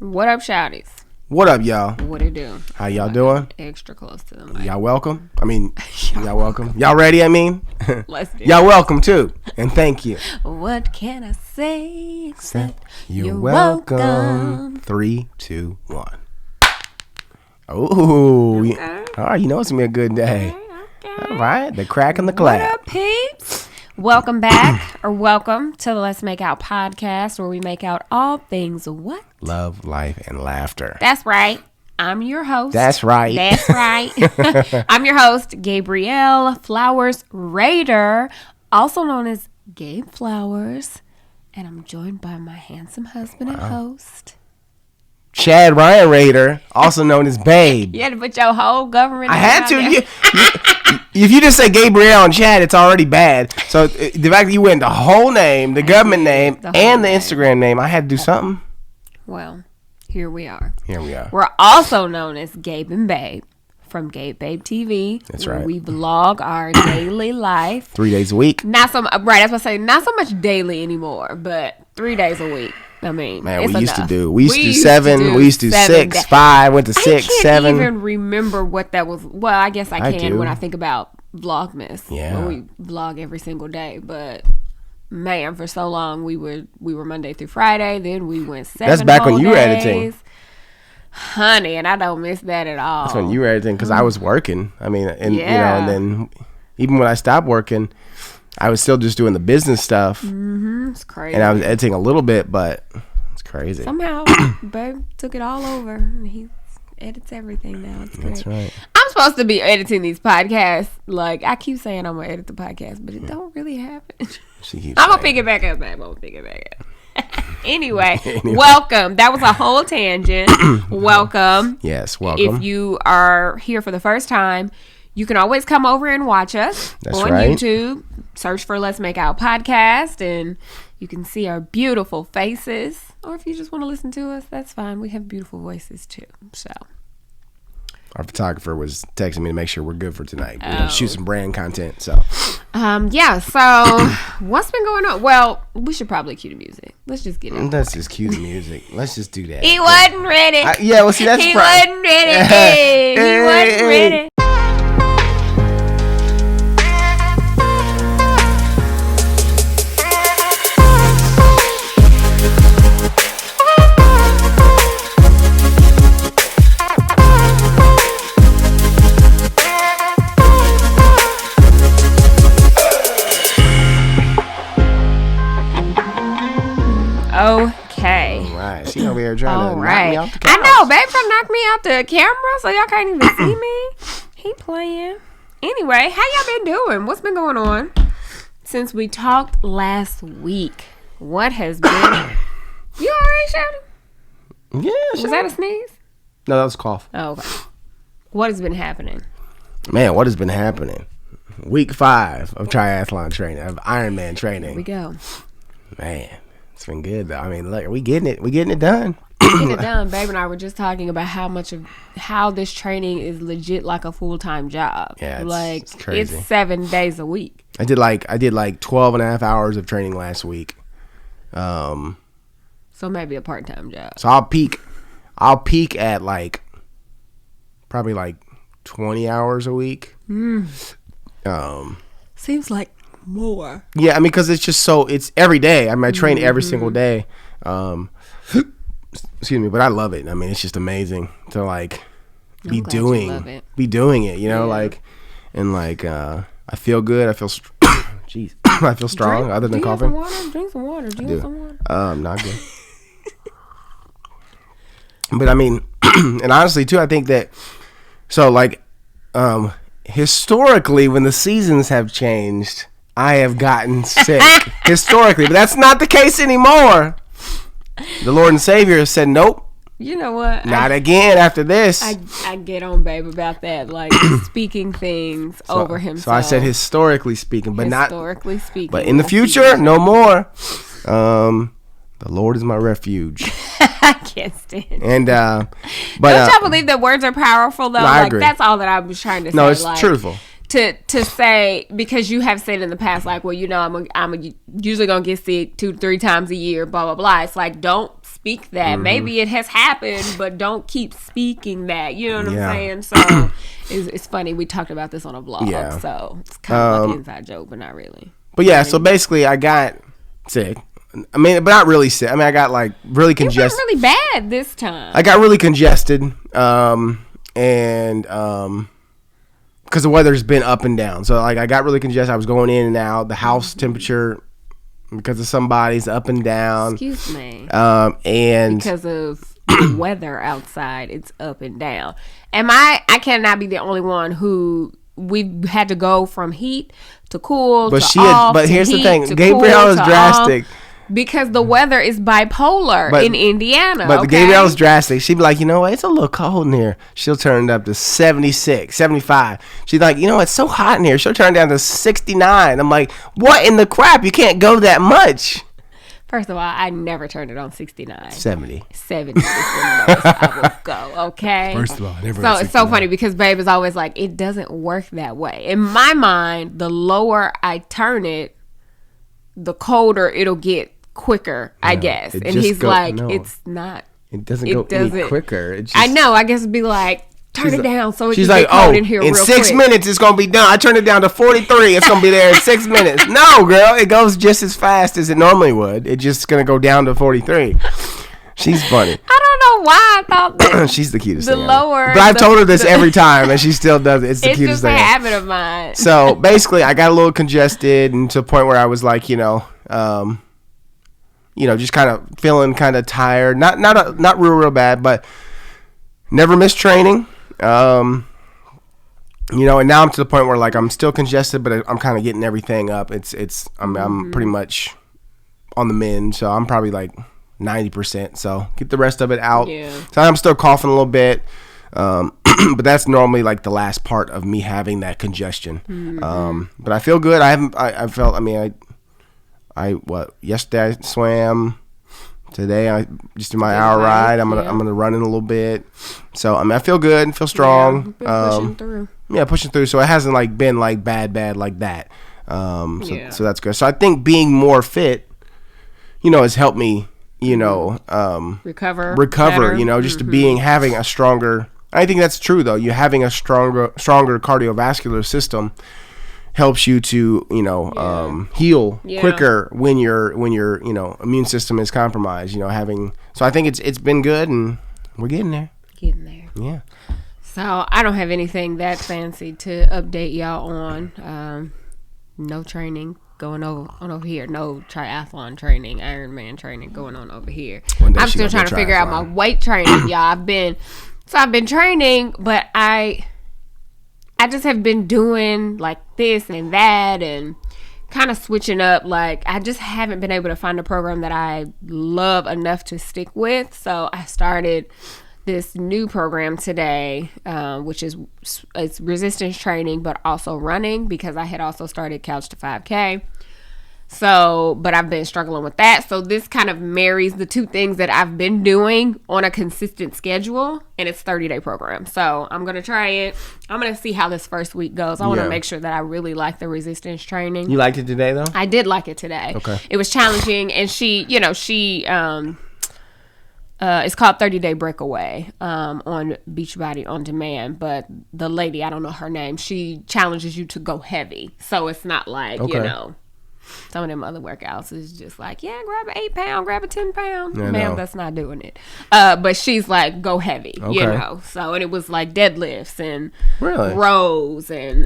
What up, shouties? What up, y'all? What it do? How y'all doing? Extra close to the mic. Y'all welcome? Y'all welcome? Y'all ready, Let's do Y'all welcome, too. And thank you. What can I say except You're welcome. 3, 2, 1. Oh, Okay. all right. You know it's going to be a good day. Okay. All right. The crack and the What clap. up, peeps? Welcome back, or welcome to the Let's Make Out podcast, where we make out all things what? Love, life, and laughter. That's right. I'm your host. That's right. That's right. I'm your host, Gabrielle Flowers Raider, also known as Gabe Flowers, and I'm joined by my handsome husband and host, Chad Ryan Raider, also known as Babe. You had to put your whole government I name had out to. there. If you just say Gabrielle and Chad, it's already bad. So the fact that you went the whole name, the government name, and the Instagram name, I had to do something. Well, here we are. Here we are. We're also known as Gabe and Babe from Gabe Babe TV. That's where right. We vlog our daily life. 3 days a week. Not so right. That's what I say. Not so much daily anymore, but 3 days a week. I mean, Man, it's we used to enough. do 7. We used to do 6, days. 5. Went to 6, I can't 7. even remember what that was. Well, I guess I can do. when I think about Vlogmas. Yeah. Where we vlog every single day, but. Man, for so long we were Monday through Friday. Then we went 7 That's back when you were days. editing. Honey, and I don't miss that at all. That's when you were editing because I was working. I mean, and Yeah. and then even when I stopped working, I was still just doing the business stuff, It's crazy. and I was editing a little bit, but it's crazy. Somehow, Babe took it all over. He edits everything now. It's great. That's right. I'm supposed to be editing these podcasts. Like, I keep saying I'm going to edit the podcast, but it don't really happen. She keeps I'm going to saying. pick it back up, babe. I'm going to pick it back up. Anyway, welcome. That was a whole tangent. Welcome. Yes, welcome. If you are here for the first time, you can always come over and watch us That's on right. YouTube. Search for Let's Make Out Podcast, and you can see our beautiful faces. Or if you just want to listen to us, that's fine. We have beautiful voices too. So Our photographer was texting me to make sure we're good for tonight. We're Oh. gonna shoot some brand content. So yeah. So what's been going on? Well, we should probably cue the music. Let's just get it. let's just cue the music. Let's just do that. He wasn't ready. Yeah, well, see, that's He the problem. wasn't ready. Hey, he wasn't ready. Okay. All right, she over here trying All to knock right. me off the I couch. know, babe, trying to knock me out the camera so y'all can't even see me. He playing. Anyway, how y'all been doing? What's been going on since we talked last week? What has been? You all right, Shouty? Yeah, Was sure. that a sneeze? No, that was a cough. Oh, okay. What has been happening? Man, what has been happening? Week 5 of triathlon training, of Ironman Here we training. go. Man, it's been good though. I mean, look, we getting it done. Get it done. Babe and I were just talking about how this training is legit like a full-time job. Yeah, it's like crazy. it's 7 days a week. I did like 12 and a half hours of training last week. So maybe a part-time job. So I'll peak at like probably like 20 hours a week. Seems like more. Yeah, I mean, because it's every day. I mean, I train every single day. Excuse me, but I love it. I mean, it's just amazing to like be glad you love doing it. it, you know, Yeah. like, and like, I feel good. I feel, jeez, I feel strong other than coughing. Drink some water. Do you do. want some water? Not good. But I mean, and honestly too, I think that, so like, historically, when the seasons have changed, I have gotten sick historically, but that's not the case anymore. The Lord and Savior said, nope, You know what? not again after this. I get on Babe about that, like speaking things over himself. So I said historically speaking, but historically speaking. but in the future, no more. The Lord is my refuge. I can't stand it. And but Don't y'all believe that words are powerful though? No, I like agree. that's all that I was trying to say. no, it's like, truthful. To say, because you have said in the past, like, well, you know, I'm usually gonna get sick 2-3 times a year, blah blah blah. It's like, don't speak that. Maybe it has happened, but don't keep speaking that. You know what Yeah. I'm saying? So it's funny. We talked about this on a vlog. Yeah. So it's kind of like an inside joke, but not really. But yeah, so basically I got sick. I mean, but not really sick. I mean, I got like really congested. It was really bad this time. I got really congested, and because the weather's been up and down. So like I got really congested. I was going in and out. The house temperature, because of somebody's up and down. Excuse me. And because of the weather outside, it's up and down. I cannot be the only one who we've had to go from heat to cool but to off. But to here's the heat thing, to Gabrielle cool is to drastic. Off. Because the weather is bipolar in Indiana. But Gabrielle's drastic. She'd be like, you know what? It's a little cold in here. She'll turn it up to 76, 75. She's like, you know, it's so hot in here. She'll turn it down to 69. I'm like, what in the crap? You can't go that much. First of all, I never turned it on 69. 70. 70 is the most I will go, okay? First of all, never. So it's so funny because Babe is always like, it doesn't work that way. In my mind, the lower I turn it, the colder it'll get quicker, I guess. And he's like, no, it's not. It doesn't go any quicker. It just, I know. I guess it'd be like, turn it down so it she's can like, get cold in here real in quick. 6 minutes it's gonna be done. I turn it down to 43. It's gonna be there in 6 minutes. No, girl, it goes just as fast as it normally would. It's just gonna go down to 43. She's funny. I don't know why I thought that. She's the cutest. The thing lower, but I've told her this every time, and she still does it. It's the cutest thing. It's just a habit of mine. So basically, I got a little congested, and to a point where I was like, just kind of feeling kind of tired. Not real bad, but never missed training. And now I'm to the point where like I'm still congested, but I'm kind of getting everything up. I'm pretty much on the mend, so I'm probably like 90%. So get the rest of it out. Yeah. So I'm still coughing a little bit, but that's normally like the last part of me having that congestion. But I feel good. Yesterday I swam. Today I just did my hour ride. I'm gonna run in a little bit. So I feel good and feel strong. Yeah, pushing through. Yeah, pushing through. So it hasn't like been like bad like that. So that's good. So I think being more fit, has helped me, recover. Better. Just having a stronger. I think that's true though. You having a stronger cardiovascular system helps you to heal quicker when your immune system is compromised. So I think it's been good and we're getting there. Yeah. So I don't have anything that fancy to update y'all on. No training going on over here. No triathlon training, Ironman training going on over here. I'm still trying to figure out my weight training, y'all. I've been training, but I just have been doing like this and that and kind of switching up. Like I just haven't been able to find a program that I love enough to stick with. So I started this new program today, which is it's resistance training, but also running because I had also started Couch to 5K. So, but I've been struggling with that. So this kind of marries the two things that I've been doing on a consistent schedule, and it's 30-day program. So I'm going to try it. I'm going to see how this first week goes. I want to make sure that I really like the resistance training. You liked it today though? I did like it today. Okay. It was challenging, and she it's called 30-Day Breakaway on Beachbody On Demand. But the lady, I don't know her name, she challenges you to go heavy. So it's not like, some of them other workouts is just like, grab an 8-pound, grab a 10-pound. Ma'am, that's not doing it. But she's like, go heavy, So, and it was like deadlifts and rows and,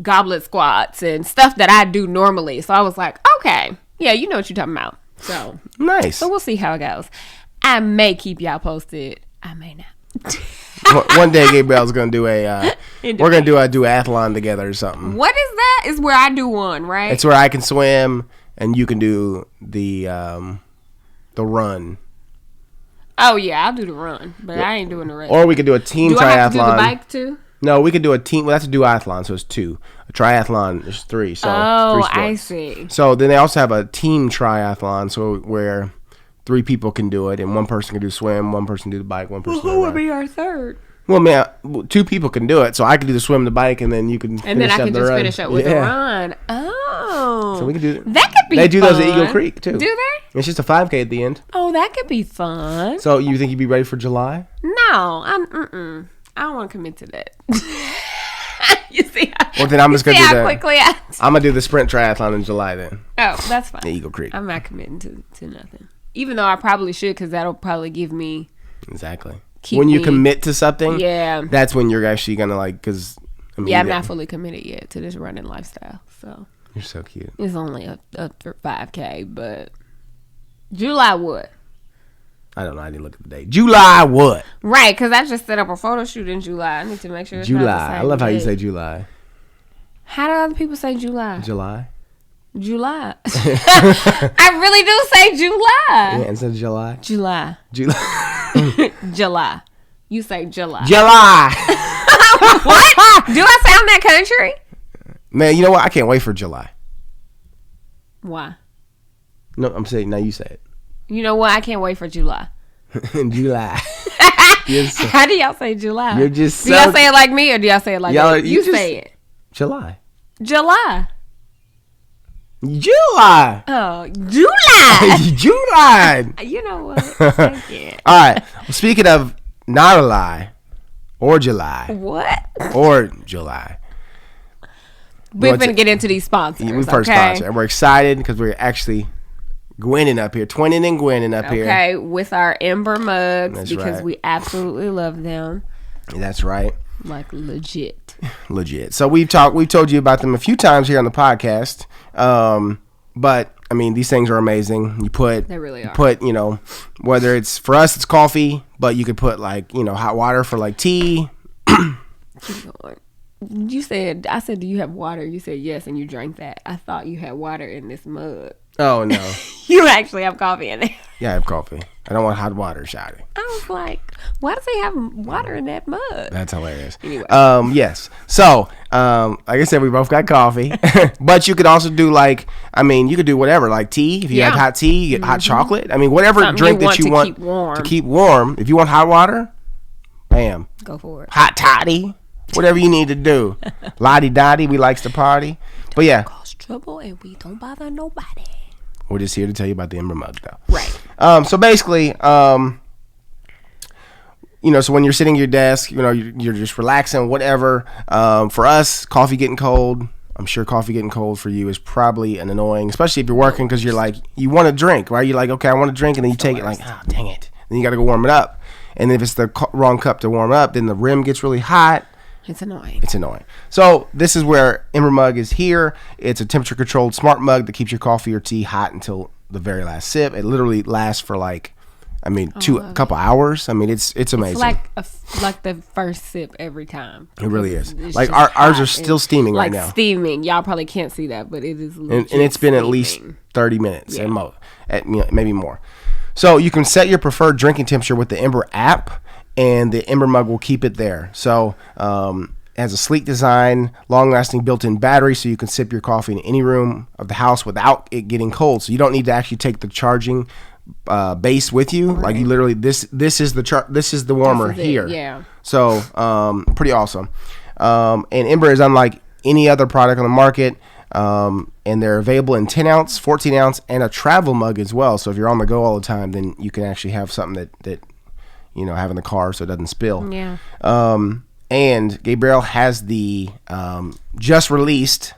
goblet squats and stuff that I do normally. So I was like, okay, yeah, you know what you're talking about. So nice. So we'll see how it goes. I may keep y'all posted. I may not. One day Gabrielle's gonna do we're gonna do a duathlon together or something. What is that? Is where I do one, right? It's where I can swim and you can do the run. Oh yeah, I'll do the run, but I ain't doing the rest. Or we could do a team triathlon. Do I have to do the bike too? No, we could do a team. Well, that's a duathlon, so it's 2. A triathlon is 3. So 3 sports. I see. So then they also have a team triathlon, so where 3 people can do it, and one person can do swim, one person can do the bike, one person. Who would be our third? Well, man, 2 people can do it, so I can do the swim, the bike, and then you can. And then I can just finish up with the run. Oh. Oh. So we can do that. Could be They do fun. those at Eagle Creek, too. Do they? It's just a 5K at the end. Oh, that could be fun. So you think you'd be ready for July? No, I don't want to commit to that. You see? Well, then I'm just going to do quickly I'm going to do the sprint triathlon in July then. Oh, that's fine. At Eagle Creek. I'm not committing to nothing. Even though I probably should, because that'll probably give me... Exactly. When you commit to something, that's when you're actually going to like, because... I'm not fully committed yet to this running lifestyle, so... You're so cute. It's only a 5K, but... July what? I don't know. I didn't look at the date. July what? Right, because I just set up a photo shoot in July. I need to make sure it's July. not the same I love how you date. say July. How do other people say July? July. July. I really do say July. Yeah, instead of July. July. July. July. You say July. July. What? Do I sound that country? Man, you know what? I can't wait for July. Why? No, I'm saying now you say it. You know what? I can't wait for July. July. How do y'all say July? You're just do y'all say it like me or do y'all say it like y'all, me? You say it. July. July. July. Oh, July. July. You know what? Thank you. All right. Well, speaking of not a lie, or July, What? or July. We're going to get into these sponsors. We first sponsor. And we're excited because we're actually Gwenning up here. Twinning and Gwenning up here. Okay, with our Ember mugs. That's because right. we absolutely love them. That's right. Like legit. Legit. So we've told you about them a few times here on the podcast. But I mean, these things are amazing. They really are. You put, whether it's for us, it's coffee, but you could put like, hot water for like tea. Keep going. I said, do you have water? You said yes, and you drank that. I thought you had water in this mug. Oh no. You actually have coffee in there. Yeah, I have coffee. I don't want hot water, shawty. I was like, why does he have water in that mug? That's hilarious. Anyway. Yes. So, like I said, we both got coffee. But you could also do you could do whatever, like tea. If you had hot tea, you get hot chocolate. I mean, whatever Something drink that you want to keep warm. If you want hot water, bam. Go for it. Hot toddy. Whatever you need to do. Lottie Dottie, we likes to party. But yeah. Cause trouble and we don't bother nobody. We're just here to tell you about the Ember mug, though. Right. So basically, so when you're sitting at your desk, you're just relaxing, whatever. For us, coffee getting cold. I'm sure coffee getting cold for you is probably an annoying, especially if you're working, because you're like, you want to drink, right? You're like, okay, I want to drink, and then you take it like, oh, dang it. Then you got to go warm it up. And then if it's the wrong cup to warm up, then the rim gets really hot. It's annoying. So this is where Ember mug is here. It's a temperature controlled smart mug that keeps your coffee or tea hot until the very last sip. It literally lasts for a couple hours. I mean, it's amazing. It's like the first sip every time. It really is. It's like just ours are still steaming right now. Like steaming. Y'all probably can't see that, but it is legit and it's been steaming. at least 30 minutes maybe more. So you can set your preferred drinking temperature with the Ember app, and the Ember mug will keep it there. So it has a sleek design, long-lasting built-in battery, so you can sip your coffee in any room of the house without it getting cold. So you don't need to actually take the charging base with you. Right. Like you literally, this is the warmer here. Yeah. So pretty awesome. And Ember is unlike any other product on the market. And they're available in 10 ounce, 14 ounce, and a travel mug as well. So if you're on the go all the time, then you can actually have something that have in the car so it doesn't spill. Yeah. And Gabrielle has the just released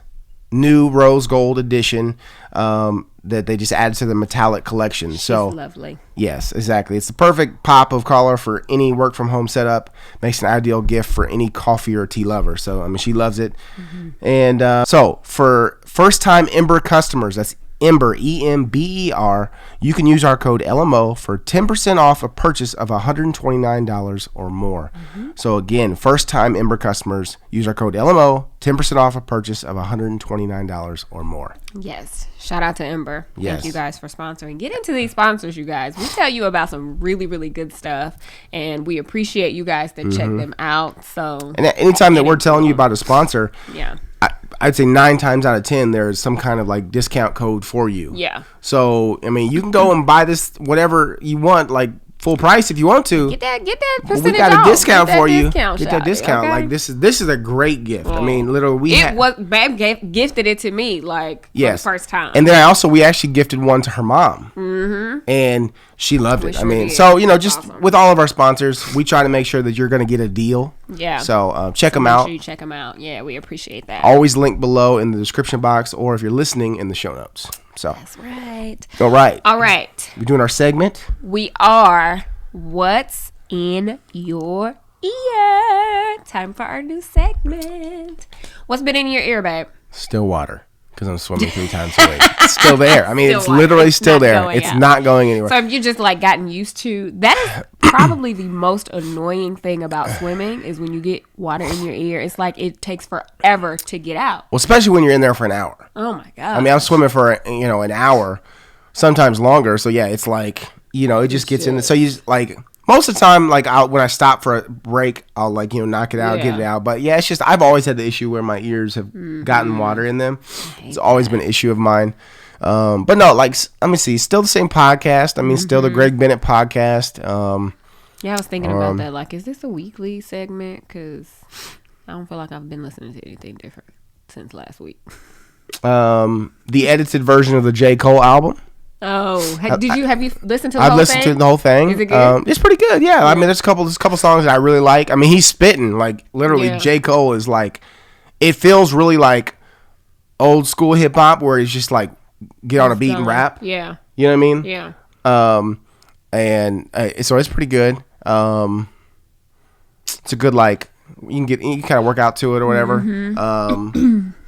new rose gold edition that they just added to the metallic collection. She's lovely. Yes, exactly. It's the perfect pop of color for any work from home setup. Makes an ideal gift for any coffee or tea lover. So I mean, she loves it. Mm-hmm. And so for first time Ember customers, that's Ember, EMBER, you can use our code LMO for 10% off a purchase of $129 or more. Mm-hmm. So again, first time Ember customers, use our code LMO, 10% off a purchase of $129 or more. Yes. Shout out to Ember. Yes. Thank you guys for sponsoring. Get into these sponsors, you guys. We tell you about some really, really good stuff, and we appreciate you guys that check them out. So, and anytime that we're telling you about a sponsor, yeah, I'd say 9 times out of 10 there's some kind of like discount code for you. Yeah. So I mean, you can go and buy this whatever you want, like full price if you want to. Get that percentage. We got a discount for you. Get that discount. Okay? Like this is a great gift. I mean, literally, Babe gifted it to me for the first time. And then we actually gifted one to her mom, and she loved it. I mean, so just awesome. With all of our sponsors, we try to make sure that you're going to get a deal. Yeah. So check them out. Make sure you check them out. Yeah, we appreciate that. Always link below in the description box, or if you're listening, in the show notes. So that's right. All right. We're doing our segment. We are. What's in your ear? Time for our new segment. What's been in your ear, babe? Still water. Because I'm swimming 3 times a week. It's still there. I mean, it's literally still there. It's not going anywhere. So have you just gotten used to that? Is probably the most annoying thing about swimming is when you get water in your ear. It's like it takes forever to get out. Well, especially when you're in there for an hour. Oh my god. I mean, I'm swimming for an hour, sometimes longer. So yeah, it's like it just gets in. So you just most of the time, when I stop for a break, I'll knock it out, get it out. But yeah, it's just I've always had the issue where my ears have gotten water in them. It's always been an issue of mine. But no, let me see, still the same podcast. I mean, still the Greg Bennett podcast. Yeah, I was thinking about that. Is this a weekly segment? Because I don't feel like I've been listening to anything different since last week. The edited version of the J. Cole album. Oh, have you listened to the whole thing? I've listened to the whole thing. Is it good? It's pretty good, yeah. I mean, there's a couple songs that I really like. I mean, he's spitting, literally, J. Cole is it feels really like old school hip hop where he's just get on a beat and rap. Yeah. You know what I mean? Yeah. And so it's pretty good. It's a good, you can kind of work out to it or whatever.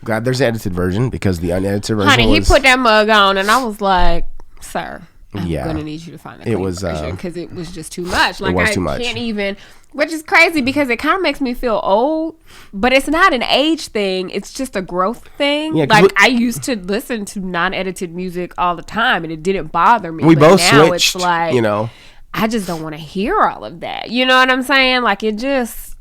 Glad there's an edited version because the unedited version Honey, he put that mug on and I was like, sir, I'm going to need you to find the clean version because it was just too much. It was too much. Can't even, which is crazy because it kind of makes me feel old, but it's not an age thing. It's just a growth thing. Yeah, I used to listen to non-edited music all the time and it didn't bother me. We both now switched, I just don't want to hear all of that. You know what I'm saying?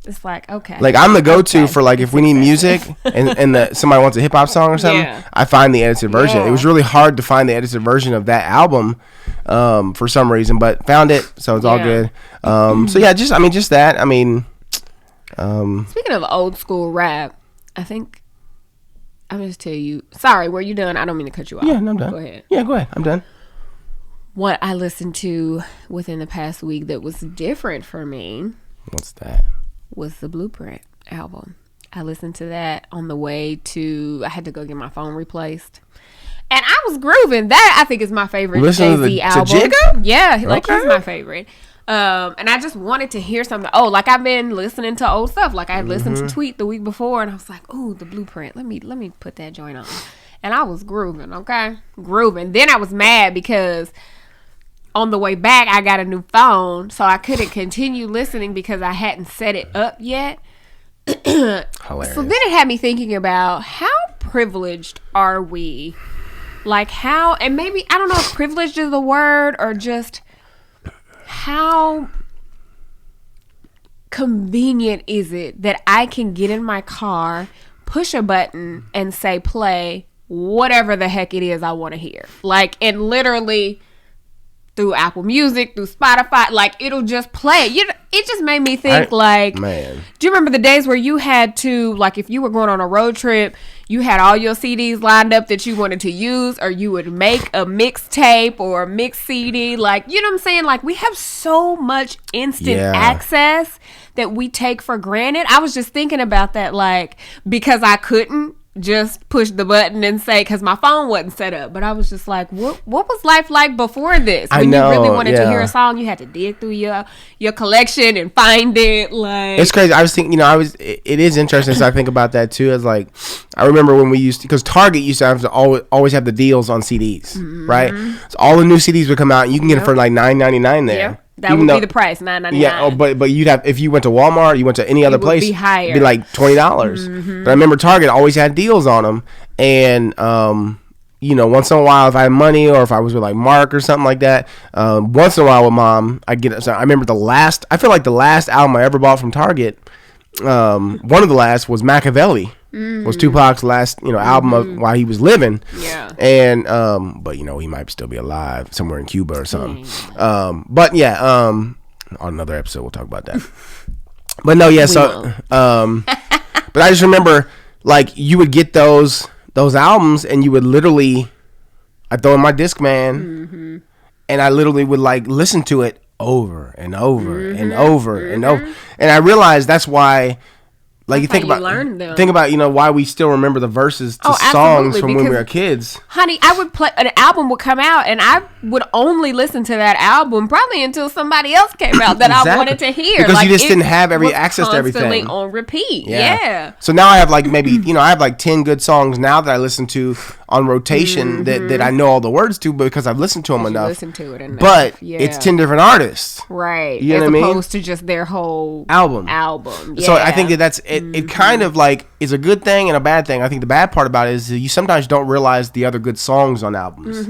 It's okay. I'm the go-to for if we need music and somebody wants a hip hop song or something, I find the edited version. It was really hard to find the edited version of that album for some reason, but found it, so it's all good. So yeah, just that. I mean, speaking of old school rap, I think I'm just tell you. Sorry, were you done? I don't mean to cut you off. Yeah, no, I'm done. Go ahead. Yeah, go ahead. I'm done. What I listened to within the past week that was different for me. What's that? Was the Blueprint album. I listened to that on the way to, I had to go get my phone replaced. And I was grooving. That I think is my favorite Jay-Z album. To Jigga? Yeah, he's my favorite. And I just wanted to hear something. Oh, I've been listening to old stuff. I had listened to Tweet the week before and I was like, ooh, the Blueprint. Let me put that joint on. And I was grooving, okay? Grooving. Then I was mad because on the way back, I got a new phone, so I couldn't continue listening because I hadn't set it up yet. Hilarious. So then it had me thinking about how privileged are we? How, and maybe, I don't know if privileged is the word or just how convenient is it that I can get in my car, push a button, and say play whatever the heck it is I want to hear. And literally through Apple Music, through Spotify, it'll just play. It just made me think, man. Do you remember the days where you had to, if you were going on a road trip, you had all your CDs lined up that you wanted to use, or you would make a mixtape or a mix CD, you know what I'm saying? We have so much instant access that we take for granted. I was just thinking about that, because I couldn't just push the button and say, because my phone wasn't set up, but I was just what was life like before this? When you really wanted to hear a song, you had to dig through your collection and find it. It's crazy. I was thinking, it is interesting. So I think about that too. As I remember when we used to, because Target used to have to always have the deals on CDs, right? So all the new CDs would come out and you can get it for $9.99 there. Yeah. That would be the price, $9.99. Yeah, but you'd have, if you went to Walmart, you went to any other place, it'd be higher. It'd be $20. But I remember Target always had deals on them, and once in a while, if I had money or if I was with Mark or something like that, once in a while with Mom, I get it. So I remember the last album I ever bought from Target, one of the last was Machiavelli. was Tupac's last, album while he was living. Yeah. And but he might still be alive somewhere in Cuba or something. But yeah, on another episode we'll talk about that. But no, yeah. But I just remember, like, you would get those albums, and you would literally, I'd throw in my Discman, and I literally would like listen to it over and over and over and over, and I realized that's why. Like, you think about why we still remember the verses to songs from when we were kids. Honey, I would play, an album would come out, and I would only listen to that album probably until somebody else came out that I wanted to hear. Because you just didn't have access to everything. Constantly on repeat. Yeah. So now I have like maybe, I have like 10 good songs now that I listen to on rotation that I know all the words to because I've listened to them enough. Listen to it enough. But it's 10 different artists. Right. You know what I mean? As opposed to just their whole album. Yeah. So I think that's it kind of like is a good thing and a bad thing. I think the bad part about it is that you sometimes don't realize the other good songs on albums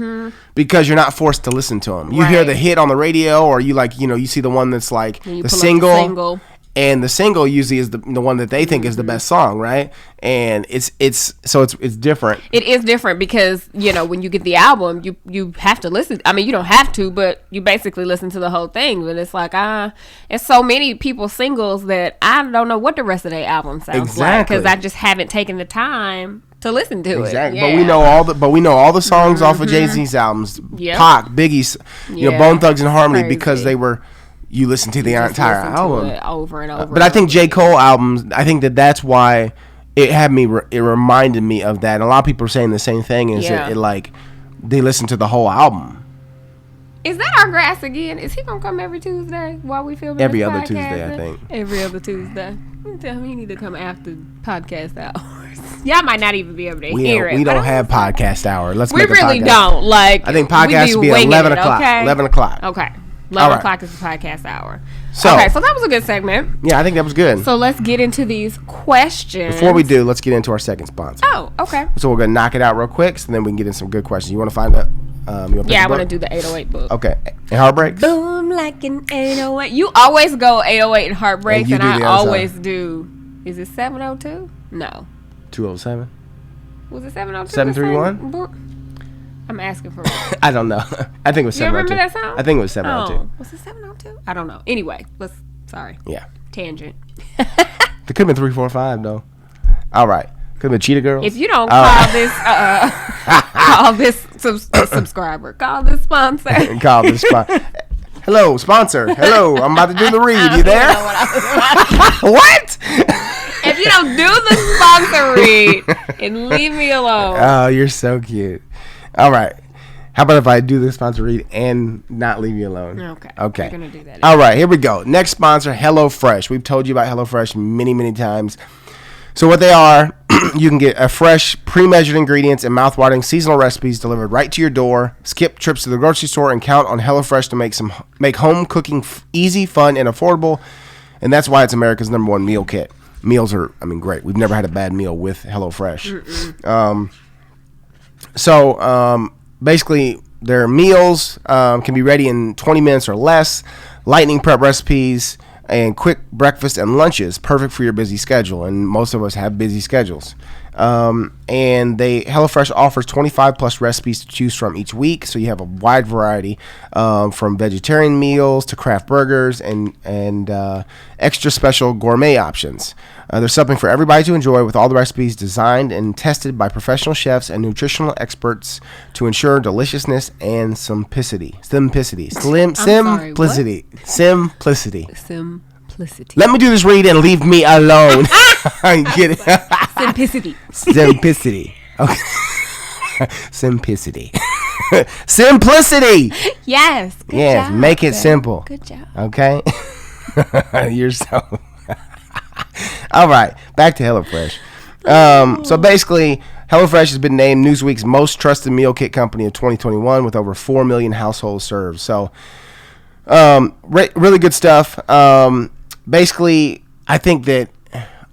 because you're not forced to listen to them. You hear the hit on the radio, or you like, you see the one that's like the single. And the single usually is the one that they think is the best song, right? And it's different. It is different because, when you get the album, you have to listen. I mean, you don't have to, but you basically listen to the whole thing. But it's like, it's so many people's singles that I don't know what the rest of their album sounds like because I just haven't taken the time to listen to it. Exactly. Yeah. But we know all the songs off of Jay-Z's albums. Yep. Pac, Biggie's, Bone Thugs and Harmony because they were. You listen to the entire album over and over. But I think J. Cole albums, I think that's why it had me. It reminded me of that. And a lot of people are saying the same thing. Is it like they listen to the whole album? Is that our grass again? Is he gonna come every Tuesday while we film? Every other Tuesday, I think. Every other Tuesday. Tell me he need to come after podcast hours. Y'all might not even be able to hear it. We don't have podcast hour. We really don't. Like, I think podcast should be 11 o'clock. Okay? 11 o'clock. Okay. 11 o'clock is the podcast hour. So that was a good segment. Yeah, I think that was good. So let's get into these questions. Before we do, let's get into our second sponsor. Oh, okay. So we're going to knock it out real quick, so then we can get in some good questions. You want to find out? I want to do the 808 book. Okay. And Heartbreaks? Boom, like an 808. You always go 808 and Heartbreaks, and I always do. Is it 702? No. 207? Was it 702? 731? I'm asking for I don't know. I think it was 702. You remember that song? I think it was 702. Was it 702? I don't know. Anyway, sorry. Yeah. Tangent. It could have been 345 though. All right. Could have been Cheetah Girls. If you don't call this subscriber, call this sponsor. Call this sponsor. Hello, sponsor. Hello, I'm about to do the read. You there? What? If you don't do the sponsor read and leave me alone. Oh, you're so cute. All right. How about if I do the sponsor read and not leave you alone? Okay. We're going to do that. All right, here we go. Next sponsor, HelloFresh. We've told you about HelloFresh many, many times. So what they are, you can get a fresh, pre-measured ingredients and mouth-watering seasonal recipes delivered right to your door. Skip trips to the grocery store and count on HelloFresh to make home cooking easy, fun, and affordable. And that's why it's America's #1 meal kit. Meals are, great. We've never had a bad meal with HelloFresh. Basically, their meals can be ready in 20 minutes or less. Lightning prep recipes and quick breakfast and lunches, perfect for your busy schedule. And most of us have busy schedules. And HelloFresh offers 25 plus recipes to choose from each week, so you have a wide variety from vegetarian meals to craft burgers and extra special gourmet options. There's something for everybody to enjoy, with all the recipes designed and tested by professional chefs and nutritional experts to ensure deliciousness and simplicity. Simplicity. Let me do this read and leave me alone. Get it? Simplicity. Okay. Simplicity. Simplicity. Yes. Good job. Make it simple. Good job. Okay. You're so. All right. Back to HelloFresh. So basically, HelloFresh has been named Newsweek's most trusted meal kit company of 2021 with over 4 million households served. So, really good stuff. Basically, I think that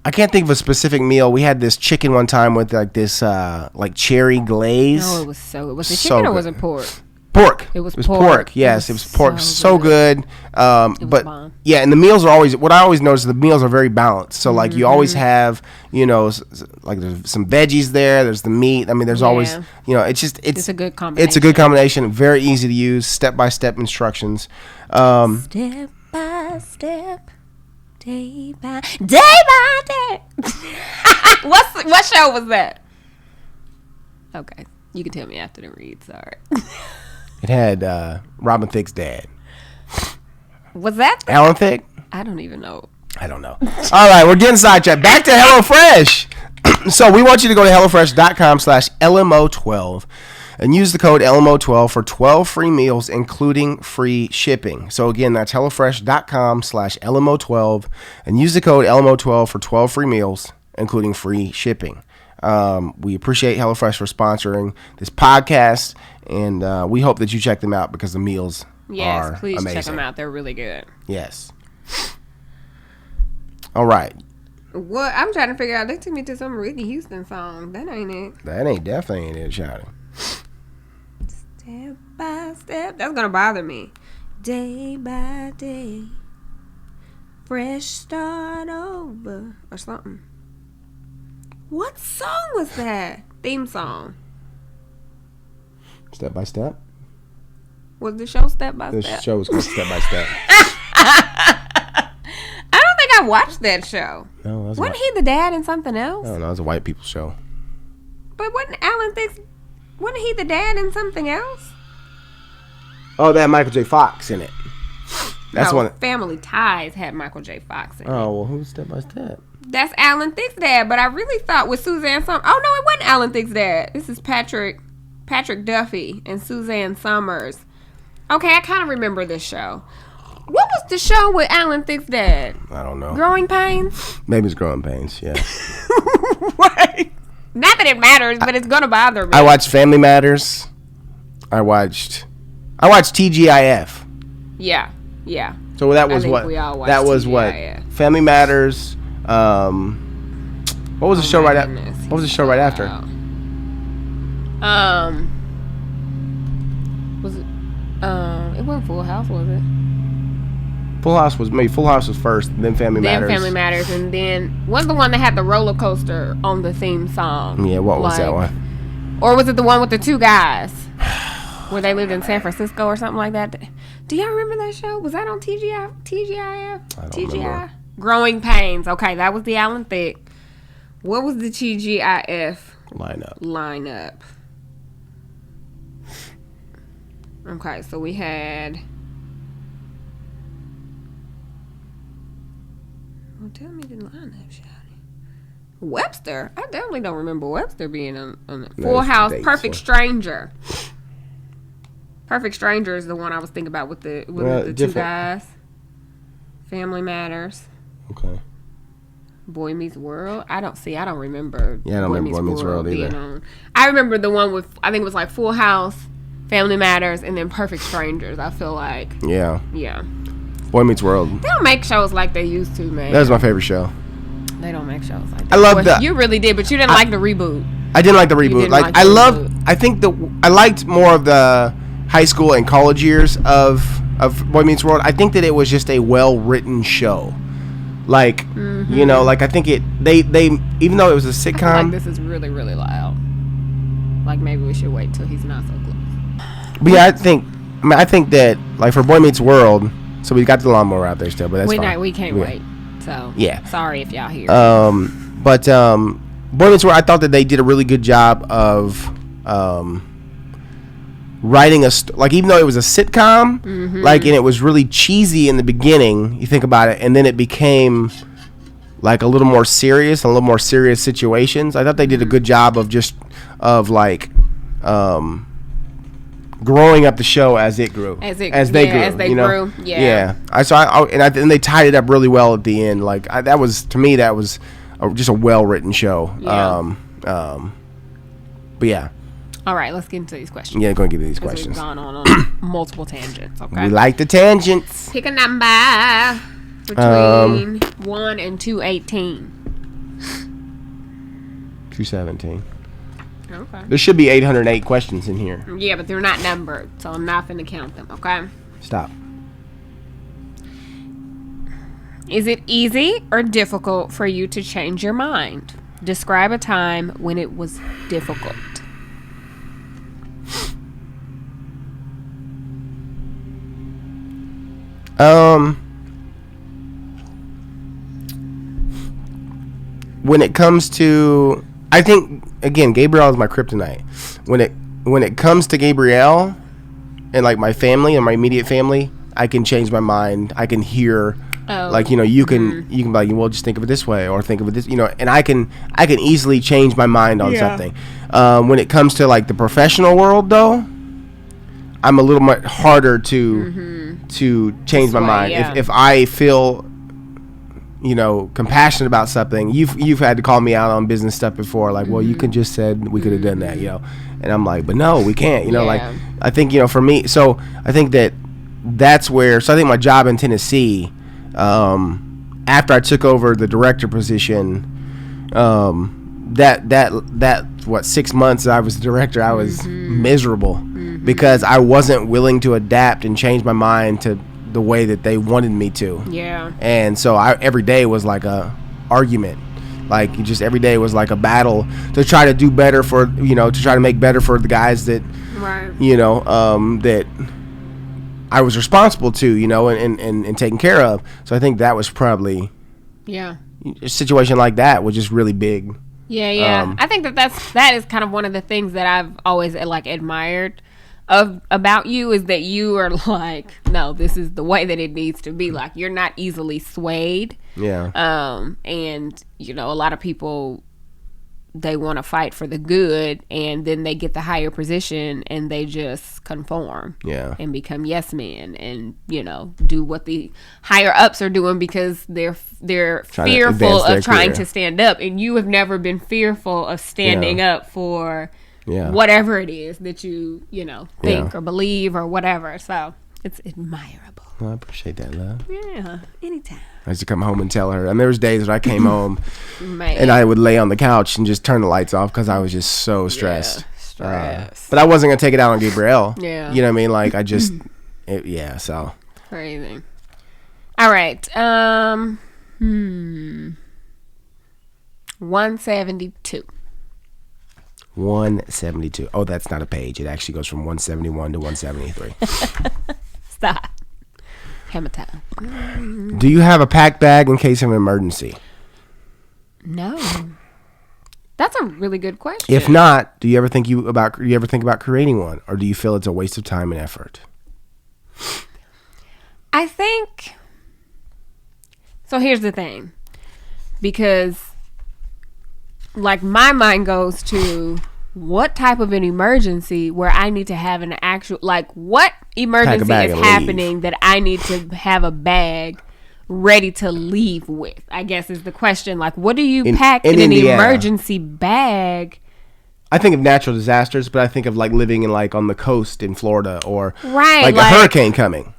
I can't think of a specific meal. We had this chicken one time with like this like cherry glaze. No, it was it chicken or was it pork? Pork. It was pork. Yes, it was pork. So good. But bomb. yeah, and the meals are always. What I always notice is the meals are very balanced. So like you always have, like there's some veggies there. There's the meat. I mean, there's always, it's a good combination. It's a good combination. Very easy to use. Step by step instructions. Step by step. Day by day. What show was that? Okay, you can tell me after the read. Sorry. It had Robin Thicke's dad. Was that Alan Thicke? I don't even know. I don't know. All right, we're getting sidetracked. Back to HelloFresh. So we want you to go to HelloFresh.com/LMO12 and use the code LMO12 for 12 free meals, including free shipping. So again, that's HelloFresh.com/LMO12 and use the code LMO12 for 12 free meals, including free shipping. We appreciate HelloFresh for sponsoring this podcast, and we hope that you check them out because the meals are please amazing. Check them out. They're really good. Yes. All right. What I'm trying to figure out, they took me to some Whitney Houston song. That ain't it. That ain't definitely ain't it, shouting. Step by step. That's gonna bother me. Day by day. Fresh start over. Or something. What song was that? Theme song. Step by step? Was the show Step by Step? The show was called Step by Step. I don't think I watched that show. No, wasn't he the dad in something else? No, it was a white people show. But wasn't he the dad in something else? Oh, that had Michael J. Fox in it. That's no, one. Family Ties had Michael J. Fox in it. Oh, well, who's Step by Step? That's Alan Thicke's dad, but I really thought with Suzanne Summers. Oh no, it wasn't Alan Thicke's dad. This is Patrick Duffy and Suzanne Summers. Okay, I kind of remember this show. What was the show with Alan Thicke's dad? I don't know. Growing Pains? Maybe it's Growing Pains, yeah. What? Not that it matters, but it's gonna bother me. I watched Family Matters. I watched TGIF. Yeah. So that was what? We all watched that was TGIF. what? Family Matters. What was the show right after? What was the show right after? Was it? It wasn't Full House, was it? Full House was first, then Family Matters. Then Family Matters, and then was the one that had the roller coaster on the theme song. Yeah, what was that one? Or was it the one with the two guys where they lived in San Francisco or something like that? Do y'all remember that show? Was that on TGIF? I don't remember. Growing Pains. Okay, that was the Alan Thicke. What was the TGIF lineup? Okay, so we had. Well, tell me the lineup, Shawty. Webster. I definitely don't remember Webster being on it. Full House. Perfect Stranger. Perfect Stranger is the one I was thinking about with the two guys. Family Matters. Okay. Boy Meets World. I don't remember. Yeah, I don't remember Boy Meets World either. On. I remember the one with, I think it was like Full House, Family Matters, and then Perfect Strangers. I feel like. Yeah. Yeah. Boy Meets World. They don't make shows like they used to, man. That was my favorite show. They don't make shows like that. I love that. You really did, but you didn't like the reboot. I didn't like the reboot. I liked more of the high school and college years of Boy Meets World. I think that it was just a well-written show. Like, I think they even though it was a sitcom. I feel like this is really, really loud. Like, maybe we should wait till he's not so close. But yeah, I think that, like, for Boy Meets World, so we got the lawnmower out there still, but that's fine. We can't wait. So, yeah. Sorry if y'all hear. But Boy Meets World, I thought that they did a really good job of writing even though it was a sitcom, and it was really cheesy in the beginning, you think about it, and then it became like a little more serious, situations. I thought they did a good job of growing up the show as it grew, as they grew. Yeah. And they tied it up really well at the end. Like that was just a well written show. Yeah. But yeah. All right, let's get into these questions. Yeah, go and get into these questions. We've gone on multiple tangents. Okay. We like the tangents. Pick a number between 1 and 218. 217. Okay. There should be 808 questions in here. Yeah, but they're not numbered, so I'm not going to count them, okay? Stop. Is it easy or difficult for you to change your mind? Describe a time when it was difficult. When it comes to, I think again, Gabrielle is my kryptonite. When it comes to Gabrielle and like my family and my immediate family, I can change my mind. I can hear, like, you know, you can be like, well, just think of it this way, or think of it this, you know, and I can easily change my mind on something. When it comes to like the professional world, though, I'm a little bit harder to change my mind. Yeah. If I feel, you know, compassionate about something, you've had to call me out on business stuff before, like, well, you could just said we could have done that, you know, and I'm like, but no, we can't, you know, like, I think, you know, for me, so I think that's where, so I think my job in Tennessee, after I took over the director position, that what, 6 months I was the director, I was miserable because I wasn't willing to adapt and change my mind to the way that they wanted me to. Yeah. And so every day was like a argument. Like, just every day was like a battle to try to do better for, you know, to try to make better for the guys that, you know, that I was responsible to, you know, and taking care of. So I think that was probably, a situation like that was just really big. Yeah. I think that is kind of one of the things that I've always like admired about you, is that you are like, no, this is the way that it needs to be. Like, you're not easily swayed. Yeah. And you know, a lot of people, they want to fight for the good, and then they get the higher position and they just conform. Yeah. And become yes men, and you know, do what the higher ups are doing because they're fearful of trying to stand up. And you have never been fearful of standing up for whatever it is that you know, think or believe or whatever. So it's admirable. Well, I appreciate that, love. Yeah, anytime. I used to come home and tell her. And there was days when I came home and I would lay on the couch and just turn the lights off because I was just so stressed. But I wasn't going to take it out on Gabrielle. Yeah. You know what I mean? Like, I just, so. Crazy. All right. 172. 172. Oh, that's not a page. It actually goes from 171 to 173. Stop. Hammer time. Do you have a packed bag in case of an emergency? No. That's a really good question. If not, do you ever think about creating one, or do you feel it's a waste of time and effort? I think so. Here's the thing, because like my mind goes to what type of an emergency where I need to have an actual, like, what emergency is happening that I need to have a bag ready to leave with, I guess is the question. Like, what do you pack in an emergency bag? I think of natural disasters, but I think of like living in like on the coast in Florida, or like a hurricane coming.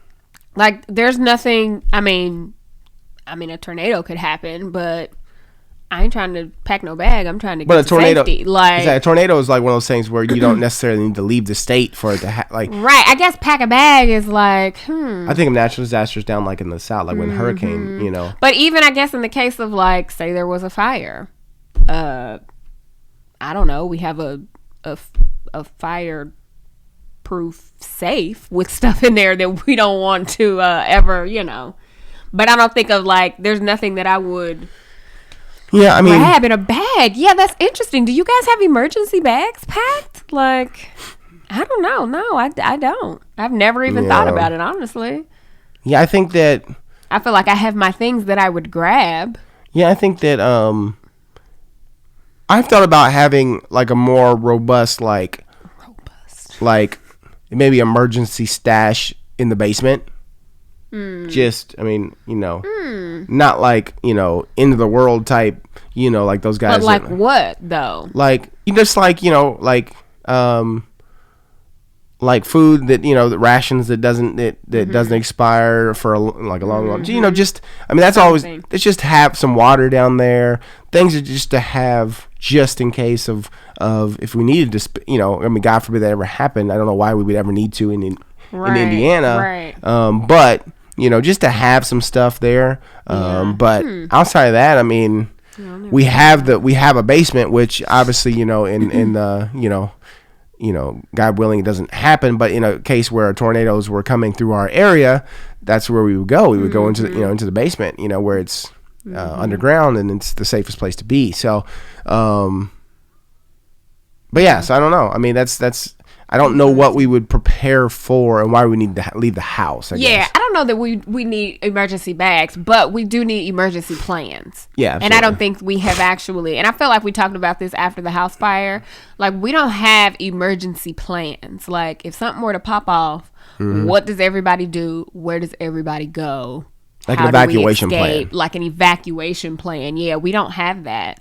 Like, there's nothing, I mean a tornado could happen, but I ain't trying to pack no bag. I'm trying to get safety. Like, a tornado is like one of those things where you don't necessarily need to leave the state for it to like. Right. I guess pack a bag is like, I think of natural disasters down like in the south, like when hurricane, you know. But even I guess in the case of like, say there was a fire, I don't know. We have a fire-proof safe with stuff in there that we don't want to ever, you know. But I don't think of like, there's nothing that I would. Yeah, I mean, grab in a bag. Yeah, that's interesting. Do you guys have emergency bags packed? Like, I don't know. No, I don't. I've never even thought about it, honestly. Yeah, I think that I feel like I have my things that I would grab. Yeah, I think that I've thought about having like a more robust like maybe emergency stash in the basement. Just, I mean, you know, not like, you know, end of the world type, you know, like those guys. But like what though? Like, you just like, you know, like food that, you know, the rations that doesn't expire for a long, you know, just, I mean, that's always, it's just have some water down there. Things are just to have just in case of if we needed to, I mean, God forbid that ever happened. I don't know why we would ever need to in Indiana. Right. But, just to have some stuff there. But outside of that, I mean, we have a basement, which obviously, in the, God willing, it doesn't happen. But in a case where tornadoes were coming through our area, that's where we would go. We would go into the, into the basement, where it's underground and it's the safest place to be. So, but yeah, so I don't know. I mean, that's. I don't know what we would prepare for and why we need to leave the house. I guess. I don't know that we need emergency bags, but we do need emergency plans. Yeah, absolutely. And I don't think we have actually, and I feel like we talked about this after the house fire, like we don't have emergency plans. Like if something were to pop off, what does everybody do? Where does everybody go? Like an evacuation plan. Like an evacuation plan. Yeah, we don't have that.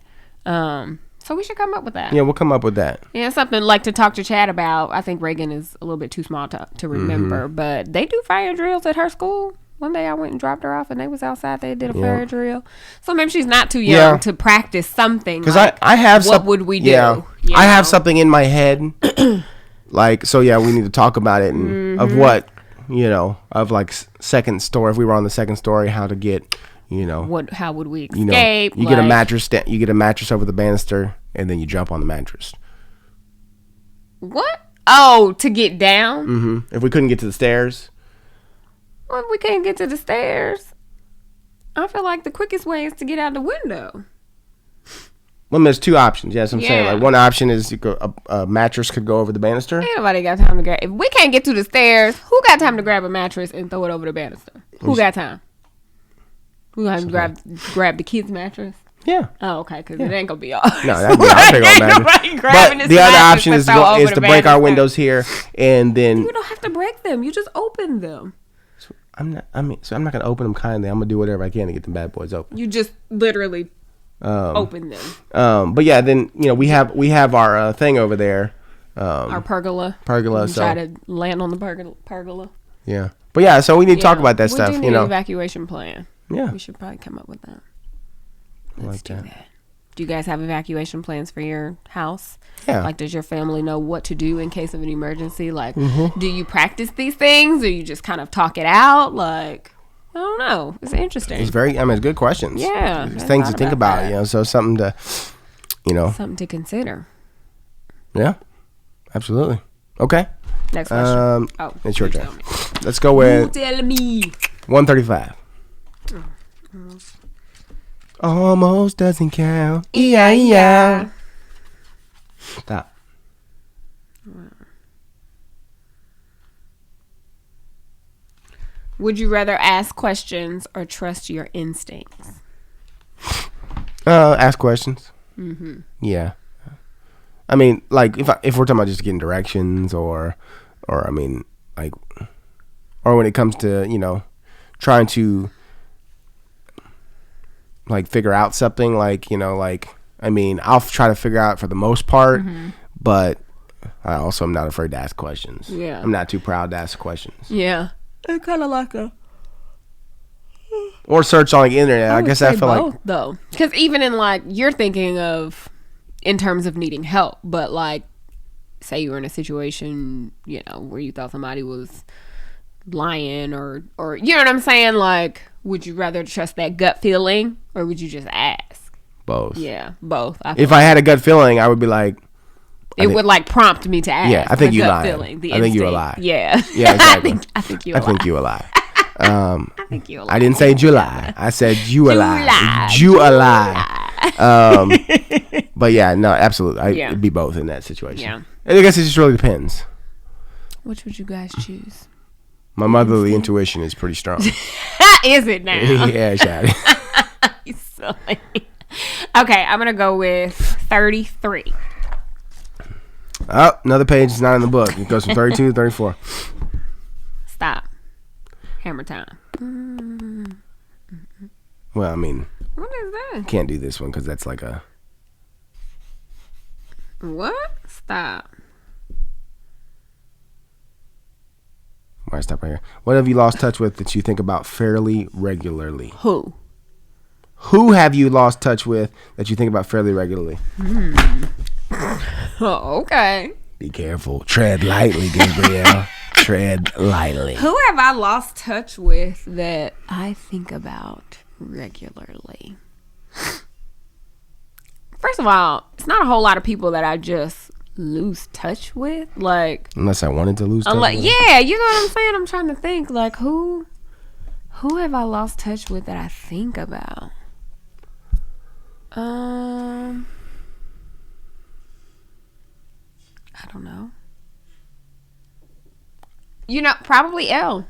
So we should come up with that. Yeah, we'll come up with that. Yeah, something like to talk to Chad about. I think Reagan is a little bit too small to remember, but they do fire drills at her school. One day I went and dropped her off, and they was outside. They did a fire drill. So maybe she's not too young to practice something. Because I have what would we do? Yeah, I have something in my head. Like, so yeah, we need to talk about it and of what, of like second story. If we were on the second story, how to get... how would we escape? You get a mattress. You get a mattress over the banister, and then you jump on the mattress. What? Oh, to get down? Mm-hmm. If we couldn't get to the stairs. Well, if we can't get to the stairs, I feel like the quickest way is to get out the window. Well, there's two options. Yes, I'm saying like one option is a mattress could go over the banister. Ain't nobody got time to grab. If we can't get to the stairs, who got time to grab a mattress and throw it over the banister? Who got time? We gonna grab the kids' mattress? Yeah. Oh, okay, because it ain't gonna be all. No, that'd be our big old mattress. But the other option is to break our windows here, and then you don't have to break them. You just open them. So I'm not gonna open them kindly. I'm gonna do whatever I can to get the bad boys open. You just literally open them. But yeah, then we have our thing over there. Our pergola. So try to land on the pergola. Yeah, but yeah, so we need to talk about that stuff. We do need an evacuation plan. Yeah. We should probably come up with that. Let's do that. Do you guys have evacuation plans for your house? Yeah. Like, does your family know what to do in case of an emergency? Like, do you practice these things or you just kind of talk it out? Like, I don't know. It's interesting. It's it's good questions. Yeah. It's things to think about, so something to, Something to consider. Yeah. Absolutely. Okay. Next question. It's your turn. Let's go with... You tell me. 135. Almost doesn't count. Yeah. Stop. Would you rather ask questions or trust your instincts? Ask questions. Yeah. I mean, like if we're talking about just getting directions or I mean, like, or when it comes to trying to like figure out something, like I mean, I'll try to figure out for the most part, but I also am not afraid to ask questions. Yeah, I'm not too proud to ask questions. Yeah, it's kind of like or search on the internet. I guess I feel both, like though, because even in like you're thinking of in terms of needing help, but like say you were in a situation where you thought somebody was lying or you know what I'm saying, like would you rather trust that gut feeling or would you just ask? Both. Yeah, both. If I had a gut feeling, I would be like, it would like prompt me to ask. Yeah, I think you lie. I think you a lie. Yeah, exactly. I think you a lie. I think you a lie. I didn't say July. I said you a lie. You a lie. But yeah, no, absolutely. It'd be both in that situation. Yeah. I guess it just really depends. Which would you guys choose? My motherly intuition is pretty strong. Is it now? Yeah, Shadi. You're silly. Okay, I'm gonna go with 33. Oh, another page is not in the book. It goes from 32 to 34. Stop. Hammer time. Well, I mean, what is that? Can't do this one because that's like a. What? Stop. Why stop right here? What have you lost touch with that you think about fairly regularly? Who? Who have you lost touch with that you think about fairly regularly? Oh, okay. Be careful. Tread lightly, Gabrielle. Tread lightly. Who have I lost touch with that I think about regularly? First of all, it's not a whole lot of people that I just lose touch with. Like, unless I wanted to lose touch with. Yeah, you know what I'm saying? I'm trying to think, like, who have I lost touch with that I think about? I don't know. You know, probably Elle.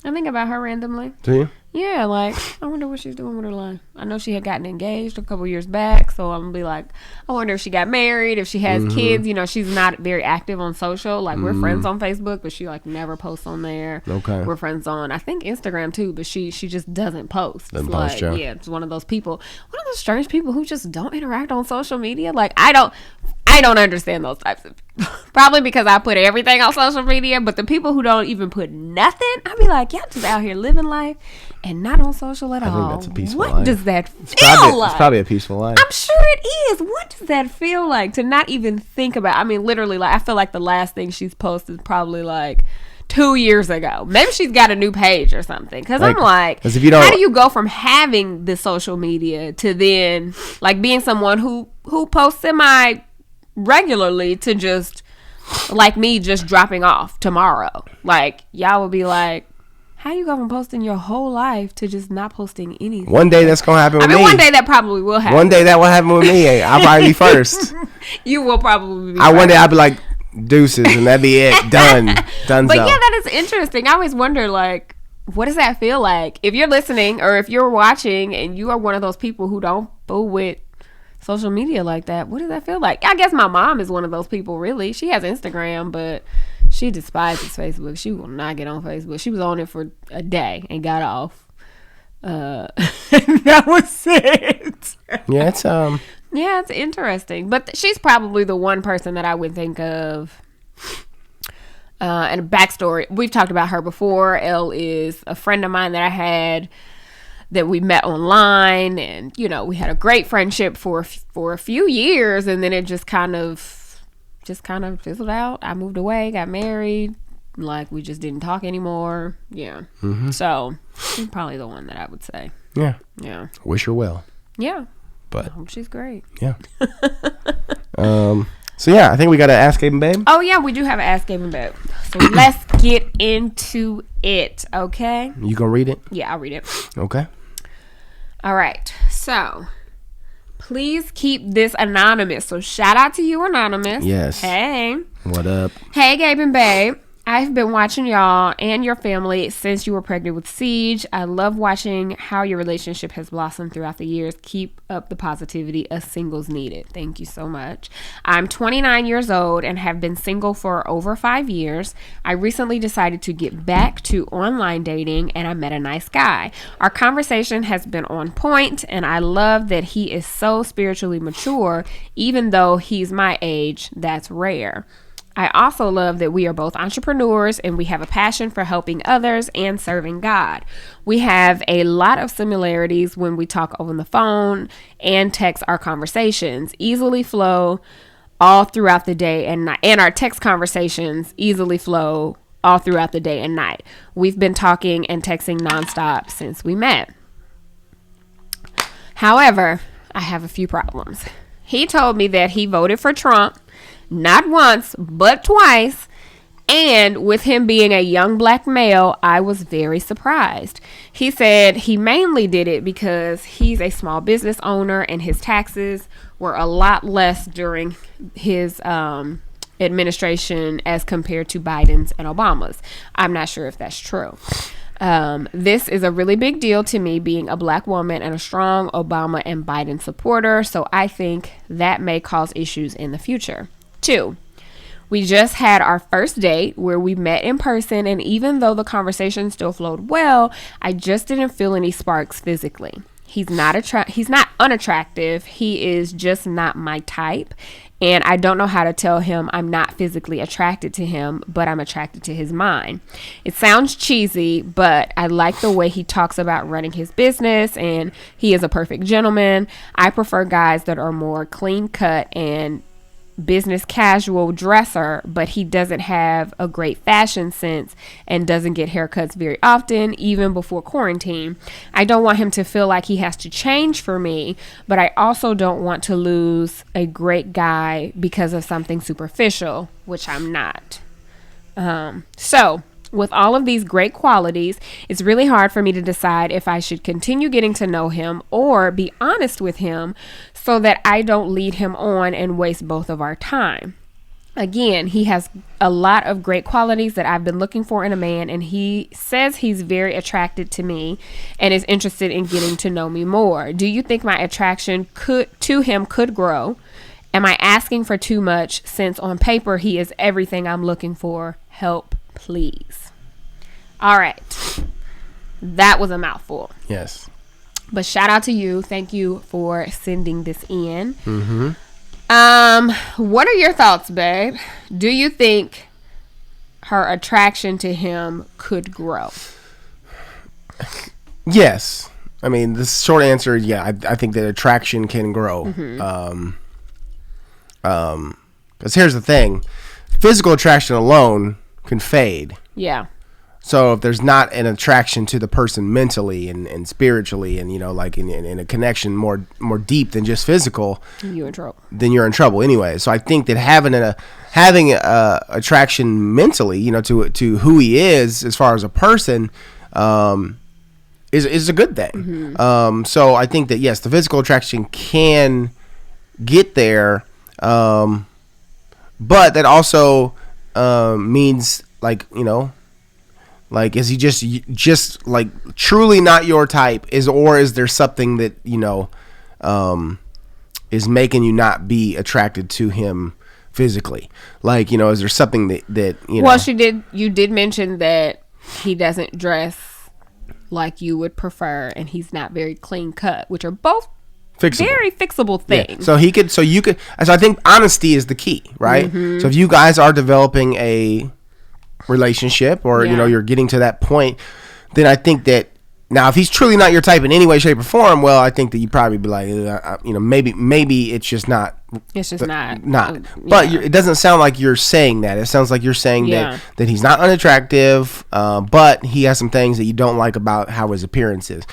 I think about her randomly. Do you? Yeah, like, I wonder what she's doing with her life. I know she had gotten engaged a couple years back, so I'm going to be like, I wonder if she got married, if she has kids. You know, she's not very active on social. Like, we're friends on Facebook, but she, like, never posts on there. Okay. We're friends on, I think, Instagram, too, but she just doesn't post. Doesn't like, post, yeah. Yeah, it's one of those people. One of those strange people who just don't interact on social media. Like, I don't understand those types of people. Probably because I put everything on social media, but the people who don't even put nothing, I be like, y'all just out here living life and not on social at all. I think that's a peaceful life. What does that feel like? It's probably a peaceful life. I'm sure it is. What does that feel like to not even think about? I mean, literally, like, I feel like the last thing she's posted probably like 2 years ago. Maybe she's got a new page or something. Because I'm like, if you don't, how do you go from having the social media to then like being someone who posts semi regularly to just like me just dropping off tomorrow? Like, y'all will be like, how you go from posting your whole life to just not posting anything? One day that's gonna happen with me. One day that probably will happen. One day that will happen with me. I'll probably be first. You will probably be One day I'll be like, deuces, and that'd be it. Done. But yeah, that is interesting. I always wonder, like, what does that feel like? If you're listening or if you're watching and you are one of those people who don't fool with social media like that, what does that feel like? I guess my mom is one of those people, really. She has Instagram, but she despises Facebook. She will not get on Facebook. She was on it for a day and got off. That was it. Yeah, it's Yeah, it's interesting. But she's probably the one person that I would think of. And a backstory, we've talked about her before. Elle is a friend of mine that I had that we met online, and you know, we had a great friendship for a few years, and then it just kind of fizzled out. I moved away, got married, like we just didn't talk anymore. Yeah. So she's probably the one that I would say. Yeah. Wish her well. Yeah. But I hope she's great. Yeah. So yeah, I think we got to Ask Gabe and Babe. Oh yeah, we do have an Ask Gabe and Babe. So let's get into it, okay? You gonna read it? Yeah, I'll read it. Okay. All right. So please keep this anonymous. So shout out to you, Anonymous. Yes. Hey. What up? Hey, Gabe and Babe. I've been watching y'all and your family since you were pregnant with Siege. I love watching how your relationship has blossomed throughout the years. Keep up the positivity. Us singles need it. Thank you so much. I'm 29 years old and have been single for over 5 years. I recently decided to get back to online dating and I met a nice guy. Our conversation has been on point and I love that he is so spiritually mature, even though he's my age. That's rare. I also love that we are both entrepreneurs and we have a passion for helping others and serving God. We have a lot of similarities when we talk over the phone and text. Our conversations easily flow all throughout the day and night, and our text conversations easily flow all throughout the day and night. We've been talking and texting nonstop since we met. However, I have a few problems. He told me that he voted for Trump not once, but twice. And with him being a young black male, I was very surprised. He said he mainly did it because he's a small business owner and his taxes were a lot less during his administration as compared to Biden's and Obama's. I'm not sure if that's true. This is a really big deal to me, being a black woman and a strong Obama and Biden supporter. So I think that may cause issues in the future. 2, we just had our first date where we met in person, and even though the conversation still flowed well, I just didn't feel any sparks physically. He's not unattractive. He is just not my type. And I don't know how to tell him I'm not physically attracted to him, but I'm attracted to his mind. It sounds cheesy, but I like the way he talks about running his business, and he is a perfect gentleman. I prefer guys that are more clean cut and business casual dresser, but he doesn't have a great fashion sense and doesn't get haircuts very often, even before quarantine. I don't want him to feel like he has to change for me, but I also don't want to lose a great guy because of something superficial, which I'm not. So with all of these great qualities, it's really hard for me to decide if I should continue getting to know him or be honest with him so that I don't lead him on and waste both of our time. Again, he has a lot of great qualities that I've been looking for in a man, and he says he's very attracted to me and is interested in getting to know me more. Do you think my attraction to him could grow? Am I asking for too much since on paper he is everything I'm looking for? Help, please. All right. That was a mouthful. Yes. But shout out to you. Thank you for sending this in. Mm-hmm. What are your thoughts, babe? Do you think her attraction to him could grow? Yes. I mean, the short answer is yeah. I think that attraction can grow. Mm-hmm. Because here's the thing. Physical attraction alone can fade. Yeah. So if there's not an attraction to the person mentally and spiritually and, you know, like in a connection more deep than just physical, you're in trouble. Then you're in trouble anyway. So I think that having a attraction mentally, you know, to who he is as far as a person, is a good thing. Mm-hmm. So I think that yes, the physical attraction can get there, but that also means like, you know. Like, is he just like truly not your type? Or is there something that, you know, is making you not be attracted to him physically? Like, you know, is there something that you know? Well, you did mention that he doesn't dress like you would prefer, and he's not very clean cut, which are both very fixable things. Yeah. So I think honesty is the key, right? Mm-hmm. So if you guys are developing a relationship or you know you're getting to that point, then I think that now if he's truly not your type in any way, shape, or form, well, I think that you probably be like, you know, maybe it's just not. It's just not. But it doesn't sound like you're saying that. It sounds like you're saying that he's not unattractive, but he has some things that you don't like about how his appearance is.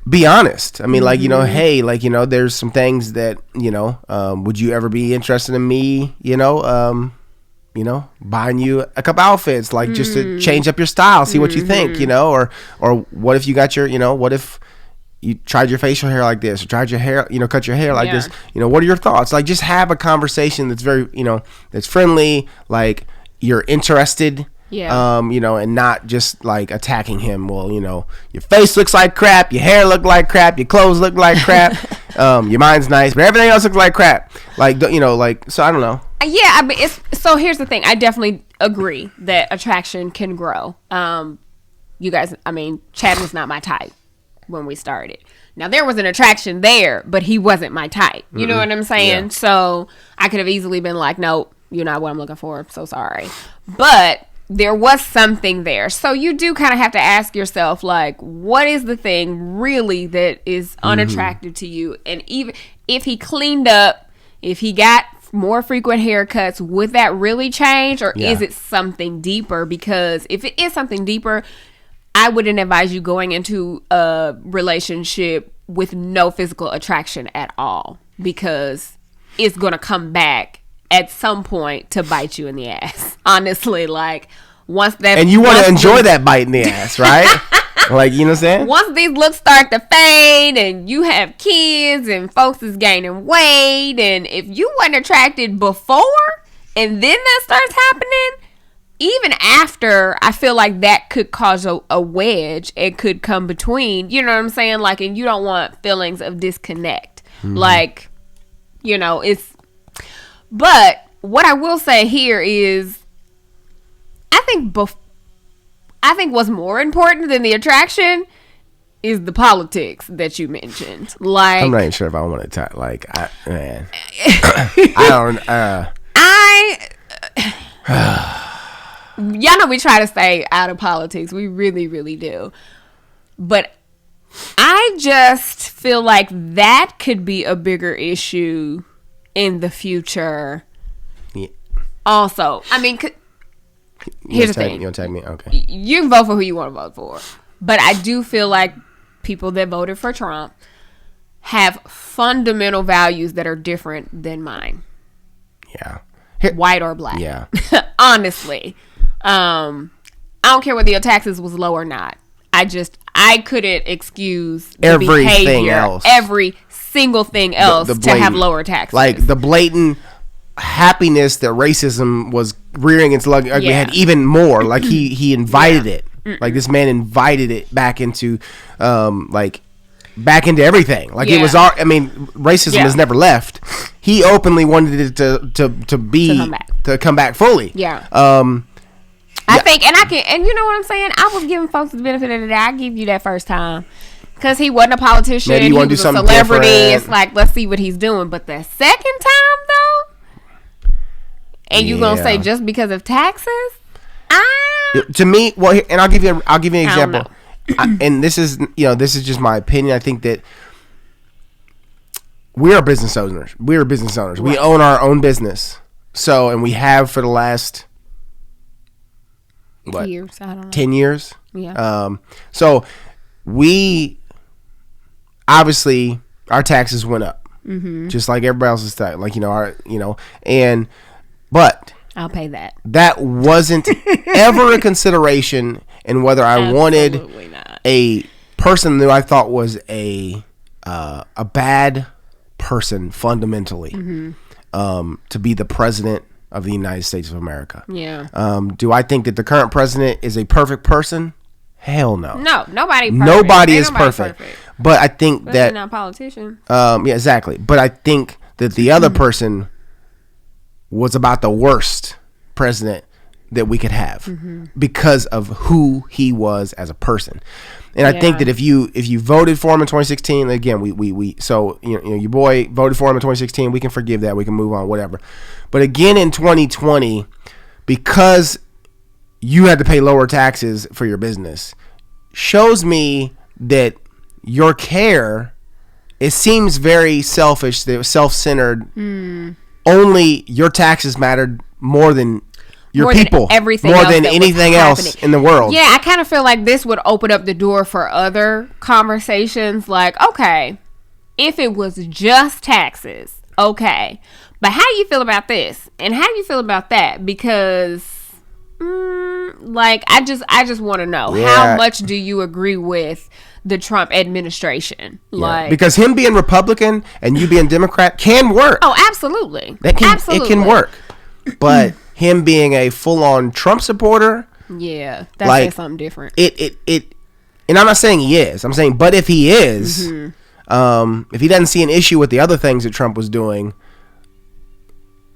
Be honest. I mean, like, you know, hey, like, you know, there's some things that, you know, would you ever be interested in me, you know, buying you a couple outfits, like just to change up your style, see what you think, you know, or what if you got your, you know, what if you tried your facial hair like this, or tried your hair, you know, cut your hair like this, you know, what are your thoughts? Like, just have a conversation that's very, you know, that's friendly, like you're interested, you know, and not just like attacking him. Well, you know, your face looks like crap, your hair look like crap, your clothes look like crap, your mind's nice, but everything else looks like crap. Like, you know, like, so I don't know. Yeah, I mean, so here's the thing. I definitely agree that attraction can grow. You guys, I mean, Chad was not my type when we started. Now, there was an attraction there, but he wasn't my type. You know what I'm saying? Yeah. So I could have easily been like, nope, you're not what I'm looking for. I'm so sorry. But there was something there. So you do kind of have to ask yourself, like, what is the thing really that is unattractive to you? And even if he cleaned up, if he got more frequent haircuts, would that really change, or is it something deeper? Because if it is something deeper, I wouldn't advise you going into a relationship with no physical attraction at all, because it's going to come back at some point to bite you in the ass. Honestly, like, once that, and you want to enjoy that bite in the ass, right? Like, you know what I'm saying? Once these looks start to fade and you have kids and folks is gaining weight, and if you wasn't attracted before and then that starts happening, even after, I feel like that could cause a wedge. It could come between, you know what I'm saying? Like, and you don't want feelings of disconnect. Like, you know, but what I will say here is, I think what's more important than the attraction is the politics that you mentioned. Like, I'm not even sure if I want to talk. Like, I don't. Y'all know we try to stay out of politics. We really, really do. But I just feel like that could be a bigger issue in the future. Yeah. Also, I mean, here's the thing. You want to tag me? Okay. You can vote for who you want to vote for. But I do feel like people that voted for Trump have fundamental values that are different than mine. Yeah. White or black. Yeah. Honestly. I don't care whether your taxes was low or not. I couldn't excuse the everything behavior, else. Every single thing else the to have lower taxes. Like the blatant happiness that racism was rearing its ugly head even more. Like he invited it. Like this man invited it back into back into everything. Like it was racism has never left. He openly wanted it to come back fully. Yeah. I think, and you know what I'm saying? I was giving folks the benefit of the doubt. I give you that first time. Because he wasn't a politician. Maybe he was a celebrity. Different. It's like, let's see what he's doing. But the second time, though, and you going to say just because of taxes? To me, well, and I'll give you an example. And this is just my opinion. I think that we are business owners. Right. We own our own business. So, and we have for the last... What? Years, I don't know. 10 years. Yeah. So we obviously our taxes went up, just like everybody else's tax. Like but I'll pay that. That wasn't ever a consideration in whether I wanted a person that I thought was a bad person fundamentally to be the president of the United States of America. Yeah. Do I think that the current president is a perfect person? Hell no. No, nobody is perfect. But I think that not a politician. Yeah, exactly. But I think that the other person was about the worst president that we could have because of who he was as a person. And I think that if you voted for him in 2016, again, we so your boy voted for him in 2016, we can forgive that, we can move on, whatever. But again in 2020, because you had to pay lower taxes for your business, shows me that your care, it seems very selfish, self-centered. Only your taxes mattered more than your people, more than anything else in the world. Yeah, I kind of feel like this would open up the door for other conversations. Like, okay, if it was just taxes, okay, but how do you feel about this, and how do you feel about that? Because, I just want to know how much do you agree with the Trump administration? Because him being Republican and you being Democrat can work. Oh, absolutely. It can work, but him being a full-on Trump supporter, that says something different. It and I'm not saying he is. I'm saying, but if he is, if he doesn't see an issue with the other things that Trump was doing,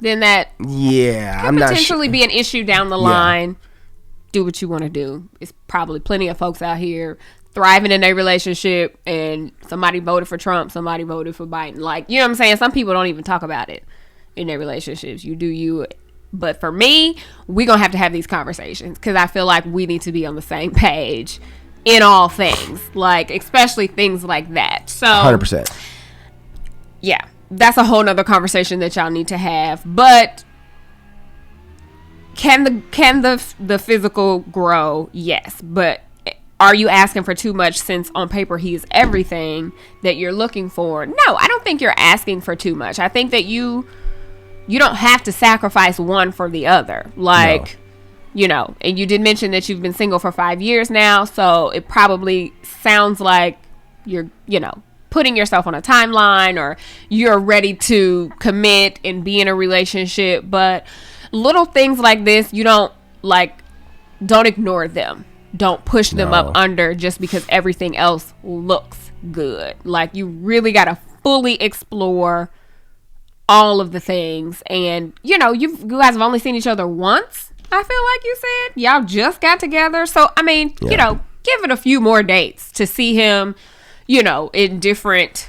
then that could potentially be an issue down the line. Do what you want to do. It's probably plenty of folks out here thriving in their relationship, and somebody voted for Trump, somebody voted for Biden. Like, you know what I'm saying? Some people don't even talk about it in their relationships. You do you. But for me, we're going to have these conversations because I feel like we need to be on the same page in all things, like especially things like that. So 100%. Yeah, that's a whole nother conversation that y'all need to have. But can the physical grow? Yes. But are you asking for too much since on paper he is everything that you're looking for? No, I don't think you're asking for too much. I think that you don't have to sacrifice one for the other. Like, no. And you did mention that you've been single for 5 years now. So it probably sounds like you're, putting yourself on a timeline, or you're ready to commit and be in a relationship. But little things like this, don't ignore them. Don't push them up under just because everything else looks good. Like, you really got to fully explore all of the things. And you guys have only seen each other once, I feel like you said. Y'all just got together, so I mean, give it a few more dates to see him, in different,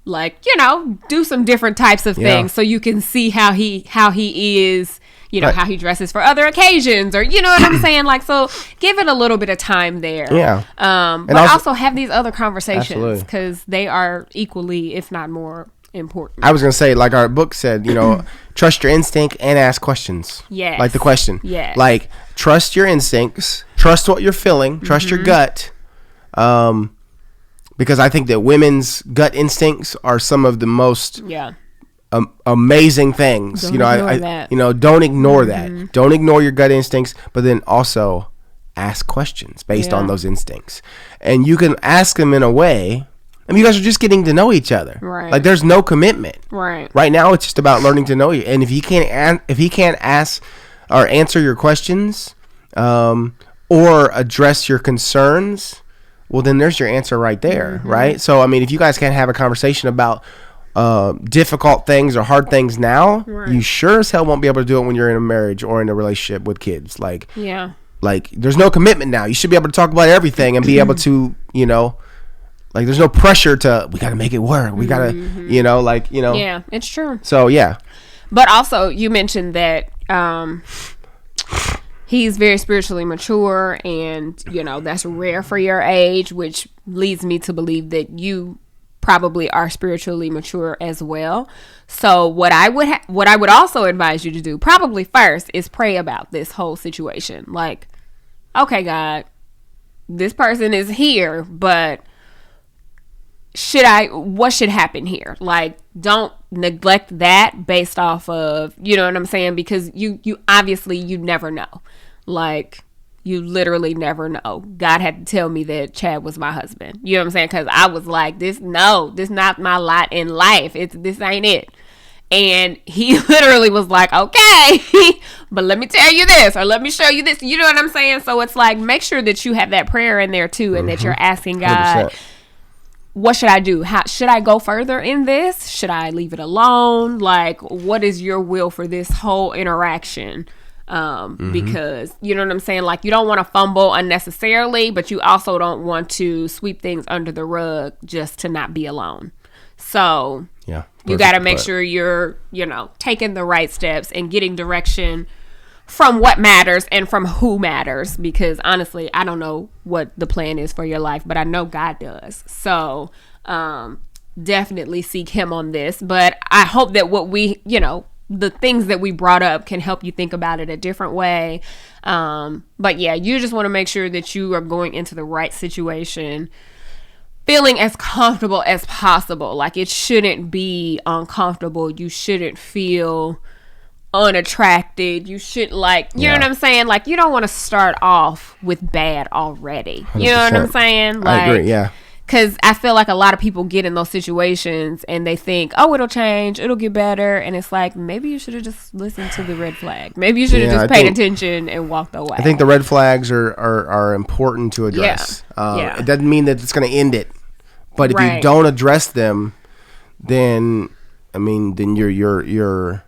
do some different types of things so you can see how he is, how he dresses for other occasions, or you know what I'm saying? Like, so give it a little bit of time there. Yeah. But also have these other conversations because they are equally, if not more, important. I was going to say, like our book said, trust your instinct and ask questions. Yes. Like the question. Yes. Like, trust your instincts, trust what you're feeling, trust your gut. Because I think that women's gut instincts are some of the most amazing things. Don't ignore that. Don't ignore that. Don't ignore your gut instincts, but then also ask questions based on those instincts. And you can ask them in a way, you guys are just getting to know each other. Right. Like, there's no commitment. Right. Right now, it's just about learning to know you. And if he can't ask or answer your questions, or address your concerns, well, then there's your answer right there, right? So, if you guys can't have a conversation about difficult things or hard things now, you sure as hell won't be able to do it when you're in a marriage or in a relationship with kids. Like, there's no commitment now. You should be able to talk about everything and be able to, like, there's no pressure to, we got to make it work. We got to, Yeah, it's true. So, yeah. But also, you mentioned that he's very spiritually mature, and, that's rare for your age, which leads me to believe that you probably are spiritually mature as well. So what I would also advise you to do, probably first, is pray about this whole situation. Like, okay, God, this person is here, but what should happen here? Like, don't neglect that based off of, you know what I'm saying? Because you obviously, you never know. Like, you literally never know. God had to tell me that Chad was my husband. You know what I'm saying? Because I was like, this not my lot in life. This ain't it. And he literally was like, okay, but let me tell you this, or let me show you this. You know what I'm saying? So it's like, make sure that you have that prayer in there too, and that you're asking God, 100%. What should I do? How should I go further in this? Should I leave it alone? Like, what is your will for this whole interaction? Because, you know what I'm saying? Like, you don't want to fumble unnecessarily, but you also don't want to sweep things under the rug just to not be alone. So yeah, you got to make sure you're, taking the right steps and getting direction from what matters and from who matters, because honestly, I don't know what the plan is for your life, but I know God does. So definitely seek him on this. But I hope that what we, the things that we brought up can help you think about it a different way. But yeah, you just want to make sure that you are going into the right situation feeling as comfortable as possible. Like, it shouldn't be uncomfortable. You shouldn't feel unattracted. You should, like, you know what I'm saying? Like, you don't want to start off with bad already. 100%. You know what I'm saying? Like, I agree, yeah. Because I feel like a lot of people get in those situations and they think, oh, it'll change, it'll get better. And it's like, maybe you should have just listened to the red flag. Maybe you should have just paid attention and walked away. I think the red flags are important to address. It doesn't mean that it's going to end it. But if you don't address them, then you're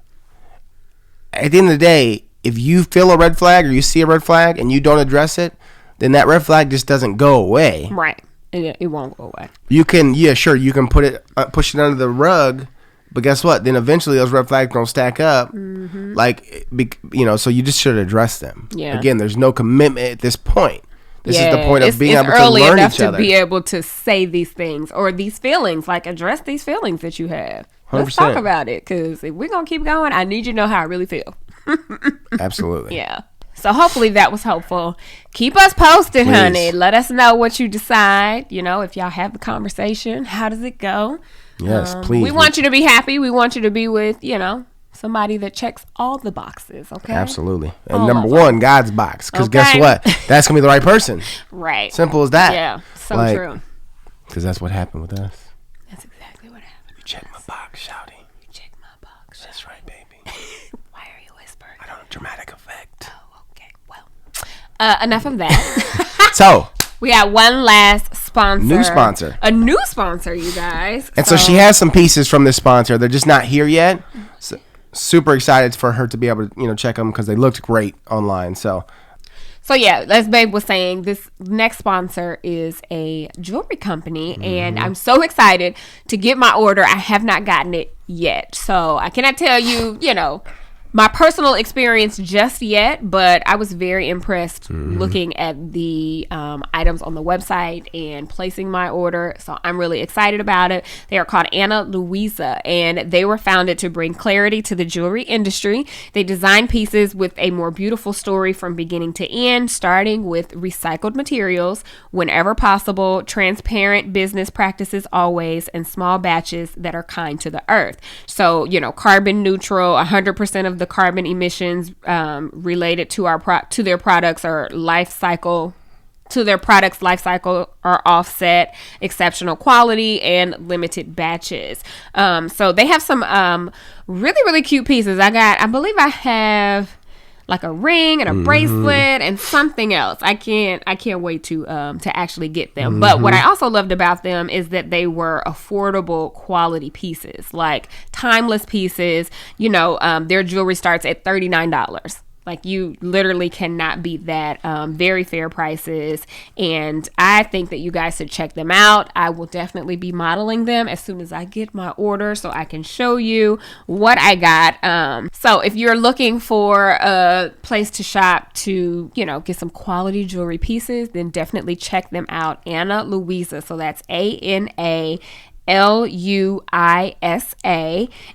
at the end of the day, if you feel a red flag or you see a red flag and you don't address it, then that red flag just doesn't go away. Right. It won't go away. You can, you can put it, push it under the rug, but guess what? Then eventually those red flags don't stack up. Mm-hmm. Like, so you just should address them. Yeah. Again, there's no commitment at this point. This is the point of being able to learn each other. It's early enough to be able to say these things or these feelings, like address these feelings that you have. 100%. Let's talk about it, because if we're going to keep going, I need you to know how I really feel. Absolutely. Yeah. So hopefully that was helpful. Keep us posted, please, honey. Let us know what you decide. If y'all have the conversation, how does it go? Yes, please. We want you to be happy. We want you to be with, somebody that checks all the boxes, okay? Absolutely. And number one, God's box. Because guess what? That's going to be the right person. Right. Simple as that. Yeah, so true. Because that's what happened with us. That's exactly what happened. You check my box, shouty. You check my box. That's right, baby. Why are you whispering? I don't dramatic effect. Oh, okay. Well, enough of that. So, we got one last sponsor. New sponsor. A new sponsor, you guys. And so she has some pieces from this sponsor. They're just not here yet. So, super excited for her to be able to, check them because they looked great online. So So yeah, as Babe was saying, this next sponsor is a jewelry company, and I'm so excited to get my order. I have not gotten it yet, so I cannot tell you, my personal experience just yet, but I was very impressed looking at the items on the website and placing my order. So I'm really excited about it. They are called Louisa, and they were founded to bring clarity to the jewelry industry. They design pieces with a more beautiful story from beginning to end, starting with recycled materials whenever possible, transparent business practices always, and small batches that are kind to the earth. So, carbon neutral, 100% of the carbon emissions related to their products or life cycle are offset, exceptional quality, and limited batches. So they have some really, really cute pieces. I believe I have like a ring and a bracelet and something else. I can't wait to actually get them. But what I also loved about them is that they were affordable quality pieces, like timeless pieces. Their jewelry starts at $39. Like, you literally cannot beat that. Very fair prices. And I think that you guys should check them out. I will definitely be modeling them as soon as I get my order so I can show you what I got. So if you're looking for a place to shop to, get some quality jewelry pieces, then definitely check them out. Louisa. So that's ANA Louisa.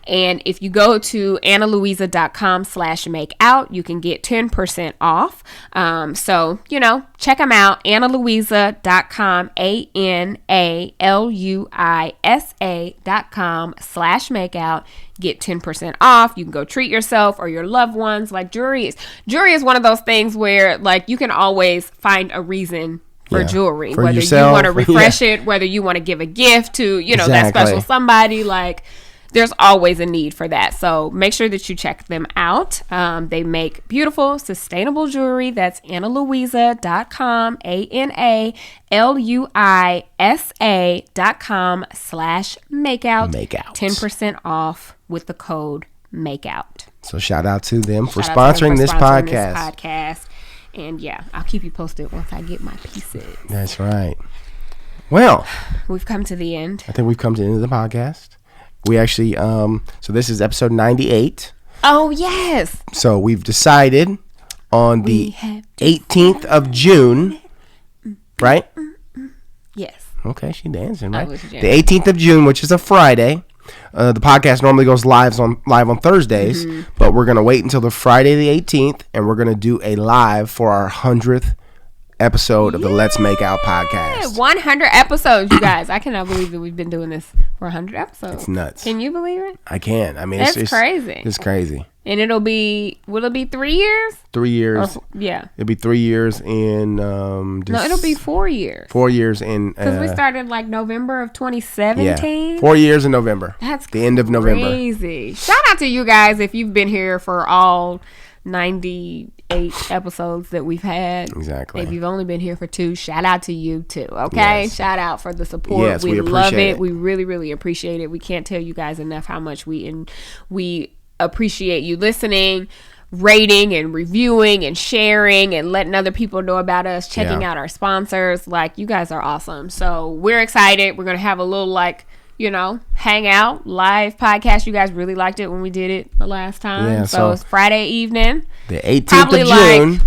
And if you go to analouisa.com/makeout, you can get 10% off. So, check them out. analouisa.com, analuisa.com/makeout. Get 10% off. You can go treat yourself or your loved ones. Like, jewelry is one of those things where, like, you can always find a reason for jewelry, for whether yourself, you want to refresh it, whether you want to give a gift to, that special somebody. Like, there's always a need for that. So make sure that you check them out. They make beautiful, sustainable jewelry. That's analouisa.com, analuisa.com/makeout. 10% off with the code MAKEOUT. So shout out to them for sponsoring this podcast. And yeah, I'll keep you posted once I get my pieces. That's right. Well, we've come to the end. I think we've come to the end of the podcast. We actually, so this is episode 98. Oh, yes. So we've decided on the 18th of June, right? Yes. Okay, she's dancing, right? The 18th of June, which is a Friday. The podcast normally goes live on Thursdays, but we're going to wait until the Friday the 18th, and we're going to do a live for our 100th episode of the Let's Make Out podcast. 100 episodes, you guys. I cannot believe that we've been doing this for 100 episodes. It's nuts. Can you believe it? I can. I mean, it's crazy. It's crazy. And will it be 3 years? 3 years. Yeah. It'll be 3 years in... no, it'll be 4 years. 4 years in... Because we started like November of 2017. Yeah. 4 years in November. That's the end of November. Crazy. Shout out to you guys if you've been here for all 98 episodes that we've had. Exactly. If you've only been here for 2, shout out to you too. Okay. Yes. Shout out for the support. Yes, we love it. We really, really appreciate it. We can't tell you guys enough how much we appreciate you listening, rating and reviewing and sharing and letting other people know about us, checking out our sponsors. Like, you guys are awesome. So we're excited. We're going to have a little hangout live podcast. You guys really liked it when we did it the last time. Yeah, so it's Friday evening. The 18th of June.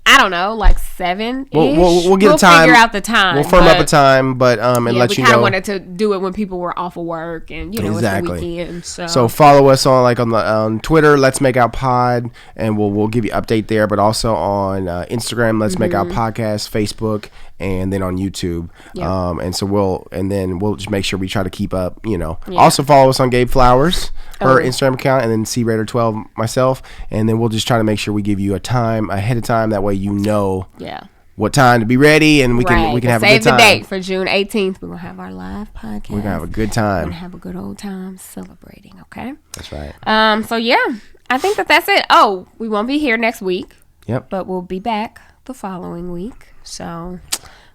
I don't know, like 7-ish. We'll get a time. Figure out the time. We'll firm up a time, but and let you know. We kind of wanted to do it when people were off of work and it's the weekend. So follow us on Twitter, Let's Make Out Pod, and we'll give you update there. But also on Instagram, Let's Make Out Podcast, Facebook, and then on YouTube. Yep. And we'll just make sure we try to keep up. Also follow us on Gabe Flowers, her Instagram account, and then CRaider12 myself, and then we'll just try to make sure we give you a time ahead of time. That way what time to be ready, and we can have a good time. Save the date for June 18th. We're gonna have our live podcast. We're gonna have a good time. We're gonna have a good old time celebrating. Okay. That's right. So yeah, I think that's it. Oh, we won't be here next week. Yep. But we'll be back the following week. So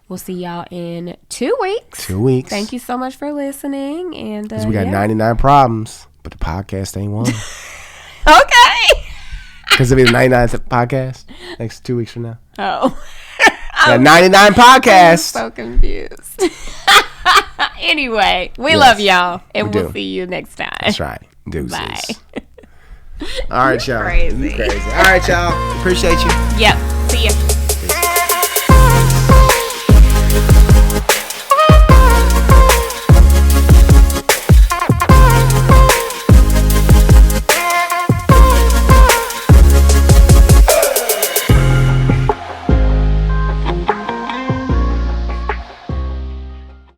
we'll see y'all in 2 weeks. 2 weeks. Thank you so much for listening. And we got 99 problems, but the podcast ain't one. Okay. Because it'll be the 99th podcast next 2 weeks from now. Oh. Yeah, 99 podcast. I'm so confused. Anyway, we Yes, love y'all, and we we'll do. see you next time. That's right. Deuces. Bye. All right, y'all. Crazy. You crazy. All right, y'all. Appreciate you. Yep. See ya.